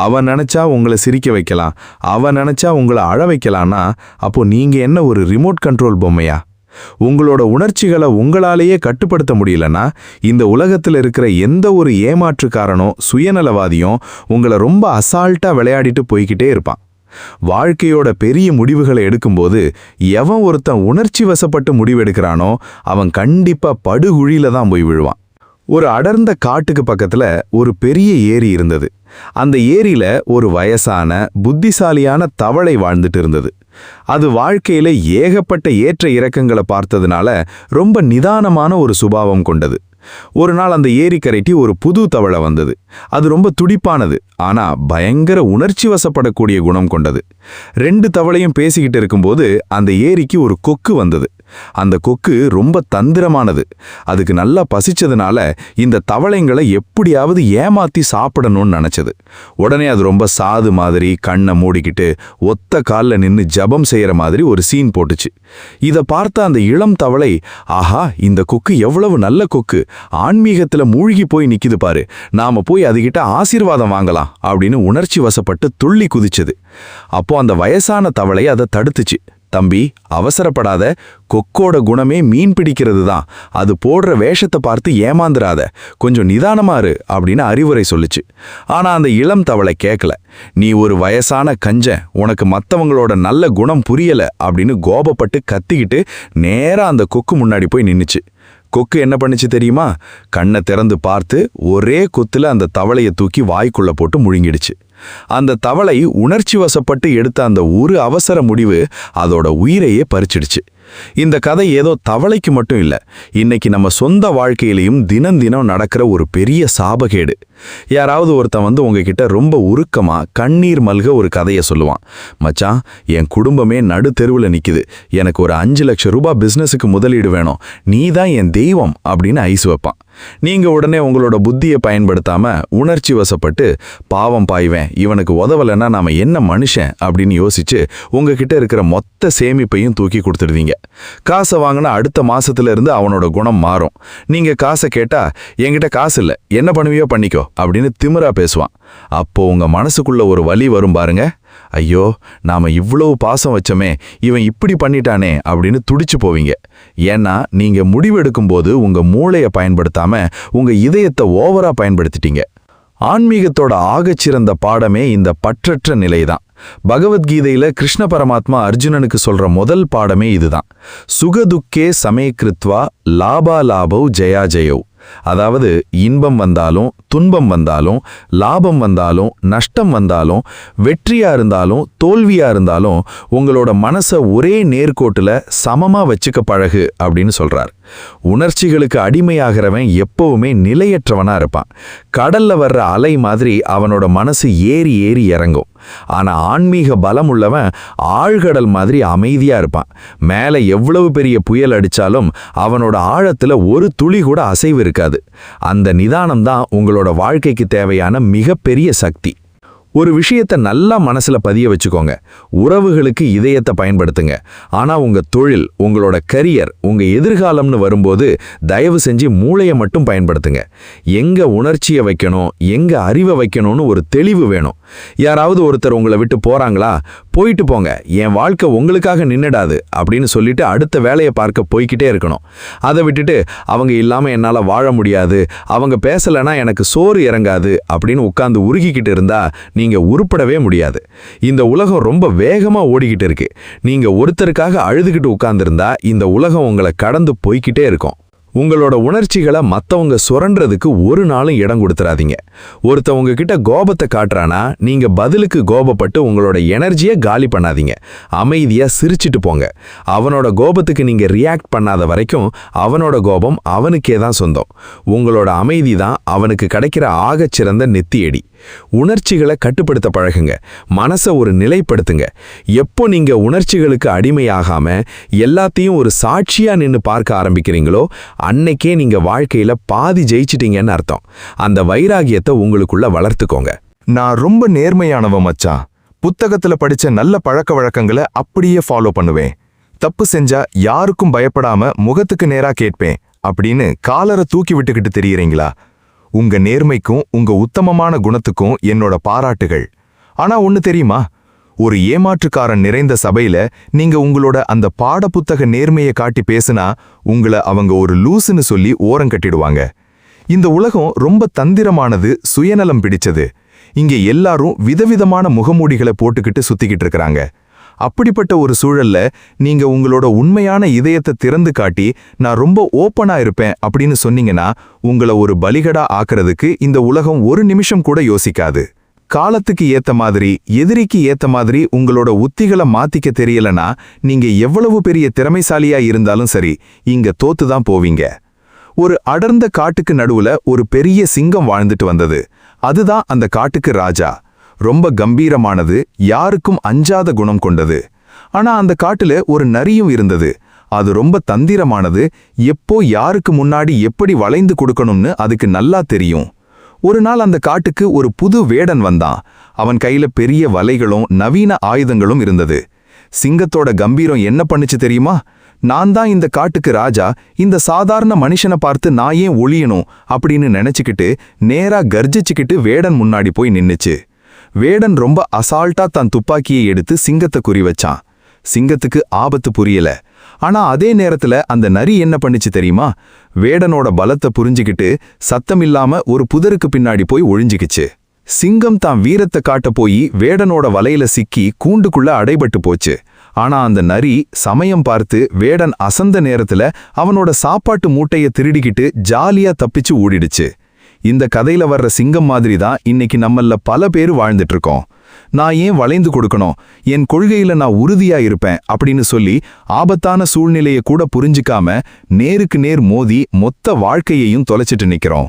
அவன் நினைச்சா உங்களை சிரிக்க வைக்கலாம், அவன் நினைச்சா உங்களை அழ வைக்கலான்னா அப்போ நீங்க என்ன ஒரு ரிமோட் கண்ட்ரோல் பொம்மையா? உங்களோட உணர்ச்சிகளை உங்களாலேயே கட்டுப்படுத்த முடியலன்னா இந்த உலகத்தில் இருக்கிற எந்த ஒரு ஏமாற்றுக்காரனோ சுயநலவாதியும் உங்களை ரொம்ப அசால்ட்டா விளையாடிட்டு போய்கிட்டே இருப்பான். வாழ்க்கையோட பெரிய முடிவுகளை எடுக்கும்போது எவன் ஒருத்தன் உணர்ச்சி வசப்பட்டு முடிவெடுக்கிறானோ அவன் கண்டிப்பா படுகுழியில தான் போய் விழுவான். ஒரு அடர்ந்த காட்டுக்கு பக்கத்துல ஒரு பெரிய ஏரி இருந்தது. அந்த ஏரியில ஒரு வயசான புத்திசாலியான தவளை வாழ்ந்துட்டு இருந்தது. அது வாழ்க்கையில ஏகப்பட்ட ஏற்ற இறக்கங்களை பார்த்ததுனால ரொம்ப நிதானமான ஒரு சுபாவம் கொண்டது. ஒரு நாள் அந்த ஏரிக்கரைக்கு ஒரு புது தவளை வந்தது. அது ரொம்ப துடிப்பானது, ஆனா பயங்கர உணர்ச்சி வசப்படக்கூடிய குணம் கொண்டது. 2 தவளையும் பேசிக்கிட்டு இருக்கும்போது அந்த ஏரிக்கு ஒரு கொக்கு வந்தது. அந்த கொக்கு ரொம்ப தந்திரமானது. அதுக்கு நல்லா பசிச்சதுனால இந்த தவளைங்களை எப்படியாவது ஏமாத்தி சாப்பிடணும்னு நினைச்சது. உடனே அது ரொம்ப சாது மாதிரி கண்ணை மூடிக்கிட்டு ஒத்த கால்ல நின்னு ஜபம் செய்யற மாதிரி ஒரு சீன் போட்டுச்சு. இத பார்த்த அந்த இளம் தவளை, ஆஹா, இந்த கொக்கு எவ்வளவு நல்ல கொக்கு, ஆன்மீகத்துல மூழ்கி போய் நிக்குது பாரு, நாம போய் அதுகிட்ட ஆசீர்வாதம் வாங்கலாம் அப்படின்னு உணர்ச்சி வசப்பட்டு துள்ளி குதிச்சது. அப்போ அந்த வயசான தவளை அதை தடுத்துச்சு. தம்பி, அவசரப்படாத, கொக்கோட குணமே மீன் பிடிக்கிறது தான், அது போடுற வேஷத்தை பார்த்து ஏமாந்துராத, கொஞ்சம் நிதானமாறு அப்படின்னு அறிவுரை சொல்லுச்சு. ஆனா அந்த இளம் தவளை கேட்கல. நீ ஒரு வயசான கஞ்சன், உனக்கு மற்றவங்களோட நல்ல குணம் புரியல அப்படின்னு கோபப்பட்டு கத்திக்கிட்டு நேரா அந்த கொக்கு முன்னாடி போய் நின்னுச்சு. கொக்கு என்ன பண்ணுச்சு தெரியுமா? கண்ணை திறந்து பார்த்து ஒரே கொத்துல அந்த தவளையை தூக்கி வாய்க்குள்ள போட்டு முழுங்கிடுச்சு. அந்த தவளை உணர்ச்சி வசப்பட்டு எடுத்த அந்த ஒரு அவசர முடிவு அதோட உயிரையே பறிச்சிடுச்சு. இந்த கதை ஏதோ தவளைக்கு மட்டும் இல்ல, இன்னைக்கு நம்ம சொந்த வாழ்க்கையிலையும் தினம் தினம் நடக்கிற ஒரு பெரிய சாபகேடு. யாராவது ஒருத்தன் வந்து உங்ககிட்ட ரொம்ப உருக்கமா கண்ணீர் மல்க ஒரு கதையை சொல்லுவான். மச்சான், என் குடும்பமே நடு தெருவில் நிக்குது, எனக்கு ஒரு 5 லட்சம் ரூபாய் பிசினஸுக்கு முதலீடு வேணும், நீ தான் என் தெய்வம் அப்படின்னு ஐஸ் வைப்பான். நீங்க உடனே உங்களோட புத்தியை பயன்படுத்தாம உணர்ச்சி வசப்பட்டு பாவம் பாய்வேன், இவனுக்கு உதவலைன்னா நாம என்ன மனுஷன் அப்படின்னு யோசிச்சு உங்ககிட்ட இருக்கிற மொத்த சேமிப்பையும் தூக்கி கொடுத்துடுவீங்க. காசை வாங்கினா அடுத்த மாசத்துல இருந்து அவனோட குணம் மாறும். நீங்க காசை கேட்டா, என்கிட்ட காசு இல்ல, என்ன பண்ணுவியோ பண்ணிக்கோ அப்படின்னு திமிரா பேசுவான். அப்போ உங்க மனசுக்குள்ள ஒரு வலி வரும் பாருங்க, ஐயோ, நாம இவ்வளவு பாசம் வச்சோமே, இவன் இப்படி பண்ணிட்டானே அப்படின்னு துடிச்சு போவீங்க. ஏன்னா நீங்க முடிவெடுக்கும் போது உங்க மூளையை பயன்படுத்தாம உங்க இதயத்தை ஓவரா பயன்படுத்திட்டீங்க. ஆன்மீகத்தோட ஆகச்சிறந்த பாடமே இந்த பற்றற்ற நிலைதான். பகவத்கீதையில கிருஷ்ண பரமாத்மா அர்ஜுனனுக்கு சொல்ற முதல் பாடமே இதுதான். சுகதுக்கே சமே கிருத்வா லாபா லாபௌ ஜெயா ஜெயௌ. அதாவது இன்பம் வந்தாலும் துன்பம் வந்தாலும் லாபம் வந்தாலும் நஷ்டம் வந்தாலும் வெற்றியா இருந்தாலும் தோல்வியா இருந்தாலும் உங்களோட மனசை ஒரே நேர்கோட்டுல சமமா வச்சுக்க பழகு அப்படின்னு சொல்றார். உணர்ச்சிகளுக்கு அடிமையாகிறவன் எப்பவுமே நிலையற்றவனா இருப்பான். கடல்ல வர்ற அலை மாதிரி அவனோட மனசு ஏறி ஏறி இறங்கும். ஆனா ஆன்மீக பலம் உள்ளவன் ஆழ்கடல் மாதிரி அமைதியா இருப்பான். மேல எவ்வளவு பெரிய புயல் அடிச்சாலும் அவனோட ஆழத்துல ஒரு துளி கூட அசைவு இருக்காது. அந்த நிதானம் தான் உங்களோட வாழ்க்கைக்கு தேவையான மிகப்பெரிய சக்தி. ஒரு விஷயத்தை நல்லா மனசுல பதிய வச்சுக்கோங்க. உறவுகளுக்கு இதயத்தை பயன்படுத்துங்க. ஆனா உங்க தொழில், உங்களோட கரியர், உங்க எதிர்காலம்னு வரும்போது தயவு செஞ்சு மூளையை மட்டும் பயன்படுத்துங்க. எங்க உணர்ச்சியை வைக்கணும், எங்க அறிவை வைக்கணும்னு ஒரு தெளிவு வேணும். யாராவது ஒருத்தர் உங்களை விட்டு போறாங்களா, போயிட்டு போங்க, என் வாழ்க்கை உங்களுக்காக நின்னுடாது அப்படின்னு சொல்லிட்டு அடுத்த வேலையை பார்க்க போய்கிட்டே இருக்கணும். அதை விட்டுட்டு அவங்க இல்லாம என்னால வாழ முடியாது, அவங்க பேசலைன்னா எனக்கு சோறு இறங்காது அப்படின்னு உட்கார்ந்து உருகிக்கிட்டு இருந்தா நீங்க உருப்படவே முடியாது. இந்த உலகம் ரொம்ப வேகமா ஓடிக்கிட்டு இருக்கு. நீங்க ஒருத்தருக்காக அழுதுகிட்டு உட்கார்ந்திருந்தா இந்த உலகம் உங்களை கடந்து போய்கிட்டே இருக்கும். உங்களோட உணர்ச்சிகளை மத்தவங்க சுரண்டுறதுக்கு ஒரு நாளும் இடம் கொடுத்துறாதீங்க. ஒருத்தவங்க கிட்ட கோபத்தை காட்டுறானா நீங்க பதிலுக்கு கோபப்பட்டு உங்களோட எனர்ஜியை காலி பண்ணாதீங்க. அமைதியா சிரிச்சிட்டு போங்க. அவனோட கோபத்துக்கு நீங்க ரியாக்ட் பண்ணாத வரைக்கும் அவனோட கோபம் அவனுக்கே தான் சொந்தம். உங்களோட அமைதி தான் அவனுக்கு கிடைக்கிற ஆகச்சிறந்த நெத்தியடி. உணர்ச்சிகளை கட்டுப்படுத்த பழகுங்க. மனசை ஒரு நிலைப்படுத்துங்க. எப்போ நீங்க உணர்ச்சிகளுக்கு அடிமையாகாம எல்லாத்தையும் ஒரு சாட்சியா நின்னு பார்க்க ஆரம்பிக்கிறீங்களோ அன்னைக்கே நீங்க வாழ்க்கையில பாதி ஜெயிச்சிட்டீங்கன்னு அர்த்தம். அந்த வைராகியத்தை உங்களுக்குள்ள வளர்த்துக்கோங்க. நான் ரொம்ப நேர்மையானவன் மச்சான். புத்தகத்துல படிச்ச நல்ல பழக்க வழக்கங்களை அப்படியே ஃபாலோ பண்ணுவேன். தப்பு செஞ்சா யாருக்கும் பயப்படாம முகத்துக்கு நேரா கேட்பேன் அப்படின்னு காலரை தூக்கி விட்டுக்கிட்டு தெரியறீங்களா? உங்க நேர்மைக்கும் உங்க உத்தமமான குணத்துக்கும் என்னோட பாராட்டுகள். ஆனா ஒன்னு தெரியுமா, ஒரு ஏமாற்றுக்காரன் நிறைந்த சபையில நீங்க உங்களோட அந்த பாடப்புத்தக நேர்மையை காட்டி பேசுனா உங்களை அவங்க ஒரு லூசுன்னு சொல்லி ஓரங்கட்டிடுவாங்க. இந்த உலகம் ரொம்ப தந்திரமானது, சுயநலம் பிடிச்சது. இங்க எல்லாரும் விதவிதமான முகமூடிகளை போட்டுக்கிட்டு சுத்திக்கிட்டு இருக்கிறாங்க. அப்படிப்பட்ட ஒரு சூழல்ல நீங்க உங்களோட உண்மையான இதயத்தை திறந்து காட்டி நான் ரொம்ப ஓப்பனா இருப்பேன் அப்படின்னு சொன்னீங்கன்னா உங்களை ஒரு பலிகடா ஆக்குறதுக்கு இந்த உலகம் ஒரு நிமிஷம் கூட யோசிக்காது. காலத்துக்கு ஏத்த மாதிரி, எதிரிக்கு ஏத்த மாதிரி உங்களோட உத்திகளை மாத்திக்க தெரியலனா நீங்க எவ்வளவு பெரிய திறமைசாலியா இருந்தாலும் சரி, இங்க தோத்துதான் போவீங்க. ஒரு அடர்ந்த காட்டுக்கு நடுவுல ஒரு பெரிய சிங்கம் வாழ்ந்துட்டு வந்தது. அதுதான் அந்த காட்டுக்கு ராஜா. ரொம்ப கம்பீரமானது, யாருக்கும் அஞ்சாத குணம் கொண்டது. ஆனா அந்த காட்டுல ஒரு நரியும் இருந்தது. அது ரொம்ப தந்திரமானது. எப்போ யாருக்கு முன்னாடி எப்படி வளைந்து கொடுக்கணும்னு அதுக்கு நல்லா தெரியும். ஒரு நாள் அந்த காட்டுக்கு ஒரு புது வேடன் வந்தான். அவன் கையில பெரிய வலைகளும் நவீன ஆயுதங்களும் இருந்தது. சிங்கத்தோட கம்பீரம் என்ன பண்ணுச்சு தெரியுமா? நான் தான் இந்த காட்டுக்கு ராஜா, இந்த சாதாரண மனுஷனை பார்த்து நான் ஏன் ஒளியணும் அப்படின்னு நினைச்சுக்கிட்டு நேரா கர்ஜிச்சுக்கிட்டு வேடன் முன்னாடி போய் நின்னுச்சு. வேடன் ரொம்ப அசால்ட்டா தன் துப்பாக்கியை எடுத்து சிங்கத்தை குறி வச்சான். சிங்கத்துக்கு ஆபத்து புரியல. ஆனா அதே நேரத்துல அந்த நரி என்ன பண்ணுச்சு தெரியுமா? வேடனோட பலத்தை புரிஞ்சுக்கிட்டு சத்தமில்லாம ஒரு புதருக்கு பின்னாடி போய் ஒழிஞ்சுக்கிச்சு. சிங்கம் தான் வீரத்தை காட்ட போய் வேடனோட வலையில சிக்கி கூண்டுக்குள்ள அடைபட்டு போச்சு. ஆனா அந்த நரி சமயம் பார்த்து வேடன் அசந்த நேரத்துல அவனோட சாப்பாட்டு மூட்டைய திருடிக்கிட்டு ஜாலியா தப்பிச்சு ஓடிடுச்சு. இந்த கதையில வர்ற சிங்கம் மாதிரி தான் இன்னைக்கு நம்மள பல பேர் வாழ்ந்துட்டு இருக்கோம். நான் ஏன் வளைந்து கொடுக்கணும், என் கொள்கையில நான் உறுதியா இருப்பேன் அப்படின்னு சொல்லி ஆபத்தான சூழ்நிலையை கூட புரிஞ்சுக்காம நேருக்கு நேர் மோதி மொத்த வாழ்க்கையையும் தொலைச்சிட்டு நிக்கிறோம்.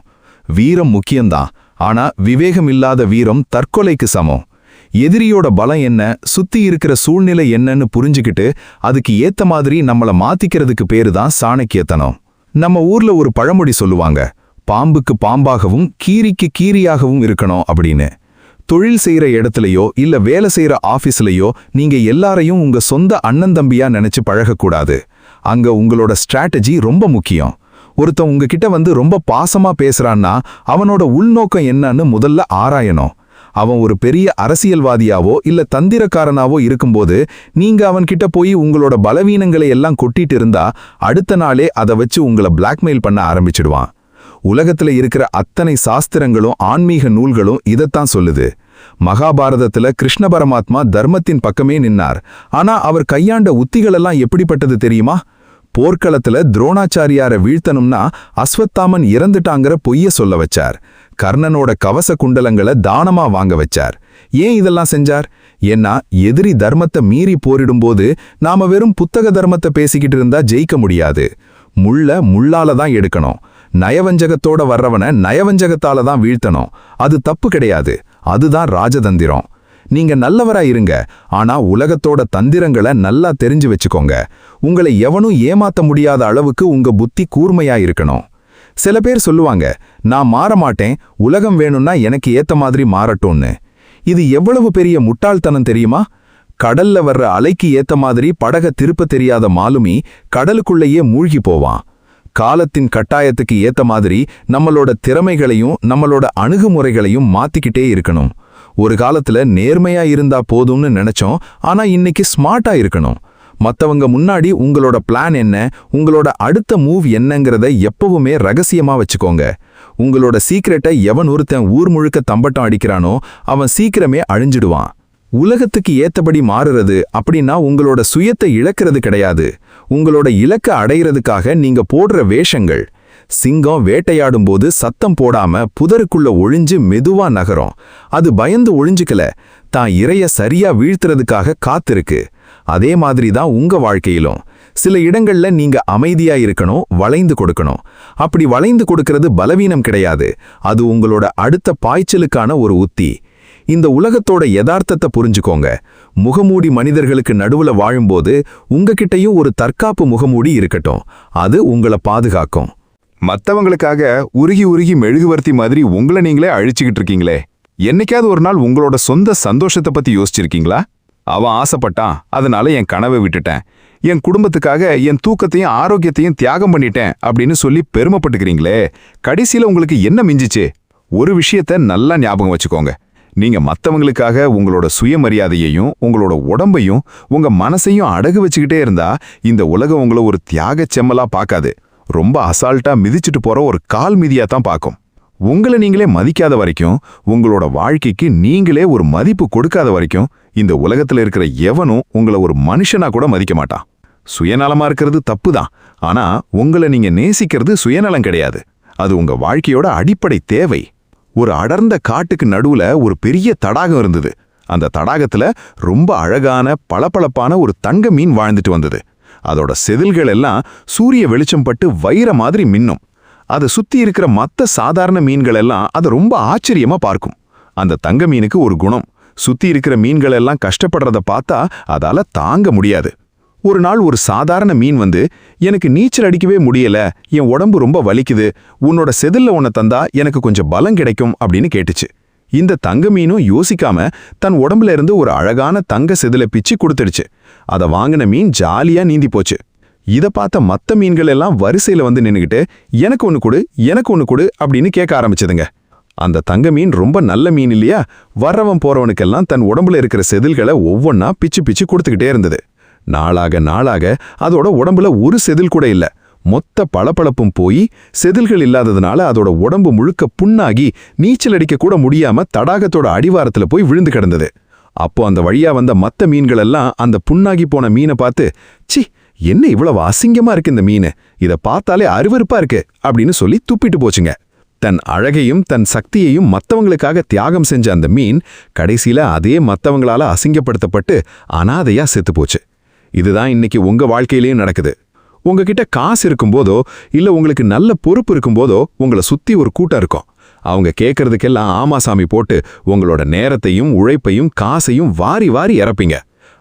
வீரம் முக்கியம்தான், ஆனா விவேகம் இல்லாத வீரம் தற்கொலைக்கு சமம். எதிரியோட பலம் என்ன, சுத்தி இருக்கிற சூழ்நிலை என்னன்னு புரிஞ்சுக்கிட்டு அதுக்கு ஏத்த மாதிரி நம்மள மாத்திக்கிறதுக்கு பேரு தான் சாணக்கியத்தனம். நம்ம ஊர்ல ஒரு பழமொழி சொல்லுவாங்க, பாம்புக்கு பாம்பாகவும் கீரிக்கு கீரியாகவும் இருக்கணும் அப்படின்னு. தொழில் செய்யற இடத்துலயோ இல்ல வேலை செய்யற ஆபீஸ்லயோ நீங்க எல்லாரையும் உங்க சொந்த அண்ணன் தம்பியா நினைச்சு பழகக்கூடாது. அங்க உங்களோட ஸ்ட்ராட்டஜி ரொம்ப முக்கியம். ஒருத்தன் உங்ககிட்ட வந்து ரொம்ப பாசமா பேசுறான்னா அவனோட உள்நோக்கம் என்னன்னு முதல்ல ஆராயணும். அவன் ஒரு பெரிய அரசியல்வாதியாவோ இல்ல தந்திரக்காரனாவோ இருக்கும்போது நீங்க அவன்கிட்ட போய் உங்களோட பலவீனங்களை எல்லாம் கொட்டிட்டு இருந்தா அடுத்த நாளே அதை வச்சு உங்களை பிளாக்மெயில் பண்ண ஆரம்பிச்சிடுவான். உலகத்துல இருக்கிற அத்தனை சாஸ்திரங்களும் ஆன்மீக நூல்களும் இதைத்தான் சொல்லுது. மகாபாரதத்துல கிருஷ்ண பரமாத்மா தர்மத்தின் பக்கமே நின்னார். ஆனா அவர் கையாண்ட உத்திகளெல்லாம் எப்படிப்பட்டது தெரியுமா? போர்க்களத்துல துரோணாச்சாரியாரை வீழ்த்தணும்னா அஸ்வத்தாமன் இறந்துட்டாங்கிற பொய்ய சொல்ல வச்சார். கர்ணனோட கவச குண்டலங்களை தானமா வாங்க வச்சார். ஏன் இதெல்லாம் செஞ்சார்? ஏன்னா எதிரி தர்மத்தை மீறி போரிடும்போது நாம வெறும் புத்தக தர்மத்தை பேசிக்கிட்டு இருந்தா ஜெயிக்க முடியாது. முள்ளால தான் எடுக்கணும். நயவஞ்சகத்தோட வர்றவனை நயவஞ்சகத்தால தான் வீழ்த்தணும். அது தப்பு கிடையாது. அதுதான் ராஜதந்திரம். நீங்க நல்லவரா இருங்க, ஆனா உலகத்தோட தந்திரங்களை நல்லா தெரிஞ்சு வச்சுக்கோங்க. உங்களை எவனும் ஏமாத்த முடியாத அளவுக்கு உங்க புத்தி கூர்மையா இருக்கணும். சில பேர் சொல்லுவாங்க, நான் மாற மாட்டேன், உலகம் வேணும்னா எனக்கு ஏத்த மாதிரி மாறட்டும்னு. இது எவ்வளவு பெரிய முட்டாள்தனம் தெரியுமா? கடல்ல வர்ற அலைக்கு ஏத்த மாதிரி படக திருப்ப தெரியாத மாலுமி கடலுக்குள்ளேயே மூழ்கி போவான். காலத்தின் கட்டாயத்துக்கு ஏத்த மாதிரி நம்மளோட திறமைகளையும் நம்மளோட அணுகுமுறைகளையும் மாத்திக்கிட்டே இருக்கணும். ஒரு காலத்துல நேர்மையா இருந்தா போதும்னு நினைச்சோம், ஆனா இன்னைக்கு ஸ்மார்ட்டா இருக்கணும். மத்தவங்க முன்னாடி உங்களோட பிளான் என்ன, உங்களோட அடுத்த மூவ் என்னங்கிறத எப்பவுமே ரகசியமா வச்சுக்கோங்க. உங்களோட சீக்ரெட்டை எவன் ஒருத்தன் ஊர் முழுக்க தம்பட்டம் அடிக்கிறானோ அவன் சீக்கிரமே அழிஞ்சிடுவான். உலகத்துக்கு ஏத்தபடி மாறுறது அப்படின்னா உங்களோட சுயத்தை இழக்கிறது கிடையாது. உங்களோட இலக்க அடையிறதுக்காக நீங்க போடுற வேஷங்கள். சிங்கம் வேட்டையாடும்போது சத்தம் போடாம புதருக்குள்ள ஒளிஞ்சு மெதுவா நகரும். அது பயந்து ஒளிஞ்சுக்கல, தான் இறைய சரியா வீழ்த்துறதுக்காக காத்திருக்கு. அதே மாதிரி தான் உங்க வாழ்க்கையிலும். சில இடங்கள்ல நீங்க அமைதியா இருக்கணும், வளைந்து கொடுக்கணும். அப்படி வளைந்து கொடுக்கிறது பலவீனம் கிடையாது, அது உங்களோட அடுத்த பாய்ச்சலுக்கான ஒரு உத்தி. இந்த உலகத்தோட யதார்த்தத்தை புரிஞ்சுக்கோங்க. முகமூடி மனிதர்களுக்கு நடுவுல வாழும்போது உங்ககிட்டயும் ஒரு தற்காப்பு முகமூடி இருக்கட்டும். அது உங்களை பாதுகாக்கும். மத்தவங்களுக்காக உருகி மெழுகுவர்த்தி மாதிரி உங்களை நீங்களே அழிச்சுக்கிட்டு இருக்கீங்களே. என்னைக்காவது ஒரு நாள் உங்களோட சொந்த சந்தோஷத்தை பத்தி யோசிச்சிருக்கீங்களா? அவன் ஆசைப்பட்டான், அதனால என் கனவை விட்டுட்டேன், என் குடும்பத்துக்காக என் தூக்கத்தையும் ஆரோக்கியத்தையும் தியாகம் பண்ணிட்டேன் அப்படின்னு சொல்லி பெருமைப்பட்டுக்கிறீங்களே. கடைசியில உங்களுக்கு என்ன மிஞ்சிச்சு? ஒரு விஷயத்த நல்லா ஞாபகம் வச்சுக்கோங்க. நீங்க மத்தவங்களுக்காக உங்களோட சுயமரியாதையையும் உங்களோட உடம்பையும் உங்க மனசையும் அடகு வச்சுக்கிட்டே இருந்தா இந்த உலகம் உங்களை ஒரு தியாக செம்மலா பார்க்காது. ரொம்ப அசால்ட்டா மிதிச்சுட்டு போற ஒரு கால் மிதியா தான் பார்க்கும். உங்களை நீங்களே மதிக்காத வரைக்கும், உங்களோட வாழ்க்கைக்கு நீங்களே ஒரு மதிப்பு கொடுக்காத வரைக்கும் இந்த உலகத்துல இருக்கிற எவனும் உங்களை ஒரு மனுஷனா கூட மதிக்க மாட்டான். சுயநலமா இருக்கிறது தப்பு தான், ஆனா உங்களை நீங்க நேசிக்கிறது சுயநலம் கிடையாது. அது உங்க வாழ்க்கையோட அடிப்படை தேவை. ஒரு அடர்ந்த காட்டுக்கு நடுவுல ஒரு பெரிய தடாகம் இருந்தது. அந்த தடாகத்துல ரொம்ப அழகான பளபளப்பான ஒரு தங்க மீன் வாழ்ந்துட்டு வந்தது. அதோட செதில்கள் எல்லாம் சூரிய வெளிச்சம் பட்டு வைர மாதிரி மின்னும். அதை சுத்தி இருக்கிற மத்த சாதாரண மீன்கள் எல்லாம் அதை ரொம்ப ஆச்சரியமா பார்க்கும். அந்த தங்க மீனுக்கு ஒரு குணம், சுத்தி இருக்கிற மீன்கள் எல்லாம் கஷ்டப்படுறத பார்த்தா அதால தாங்க முடியாது. ஒரு நாள் ஒரு சாதாரண மீன் வந்து, எனக்கு நீச்சல் அடிக்கவே முடியல, என் உடம்பு ரொம்ப வலிக்குது, உன்னோட செதில்ல உன்னை தந்தா எனக்கு கொஞ்சம் பலம் கிடைக்கும் அப்படின்னு கேட்டுச்சு. இந்த தங்க மீனும் யோசிக்காம தன் உடம்புல இருந்து ஒரு அழகான தங்க செதிலை பிச்சு கொடுத்துடுச்சு. அதை வாங்கின மீன் ஜாலியா நீந்தி போச்சு. இதை பார்த்த மத்த மீன்கள் எல்லாம் வரிசையில வந்து நின்னுகிட்டு, எனக்கு ஒன்று கொடு, எனக்கு ஒன்று கொடு அப்படின்னு கேட்க ஆரம்பிச்சதுங்க. அந்த தங்க மீன் ரொம்ப நல்ல மீன் இல்லையா? வர்றவன் போறவனுக்கெல்லாம் தன் உடம்புல இருக்கிற செதில்களை ஒவ்வொன்னா பிச்சு பிச்சு கொடுத்துக்கிட்டே இருந்தது. நாளாக அதோட உடம்புல ஒரு செதில் கூட இல்ல. மொத்த பளபளப்பும் போய் செதில்கள் இல்லாததுனால அதோட உடம்பு முழுக்க புண்ணாகி நீச்சல் அடிக்க கூட முடியாம தடாகத்தோட அடிவாரத்துல போய் விழுந்து கிடந்தது. அப்போ அந்த வழியா வந்த மத்த மீன்கள் எல்லாம் அந்த புண்ணாகி போன மீனை பார்த்து, சி, என்ன இவ்வளவு அசிங்கமா இருக்கு இந்த மீன், இதை பார்த்தாலே அருவருப்பா இருக்கு அப்படின்னு சொல்லி துப்பிட்டு போச்சுங்க. தன் அழகையும் தன் சக்தியையும் மத்தவங்களுக்காக தியாகம் செஞ்ச அந்த மீன் கடைசியில அதே மத்தவங்களால அசிங்கப்படுத்தப்பட்டு அனாதையா செத்து போச்சு. இதுதான் இன்னைக்கு உங்க வாழ்க்கையிலேயும் நடக்குது. உங்ககிட்ட காசு இருக்கும்போதோ இல்ல உங்களுக்கு நல்ல பொறுப்பு இருக்கும்போதோ உங்களை சுத்தி ஒரு கூட்டம் இருக்கும். அவங்க கேட்கறதுக்கெல்லாம் ஆமாசாமி போட்டு உங்களோட நேரத்தையும் உழைப்பையும் காசையும் வாரி வாரி இறப்பீங்க.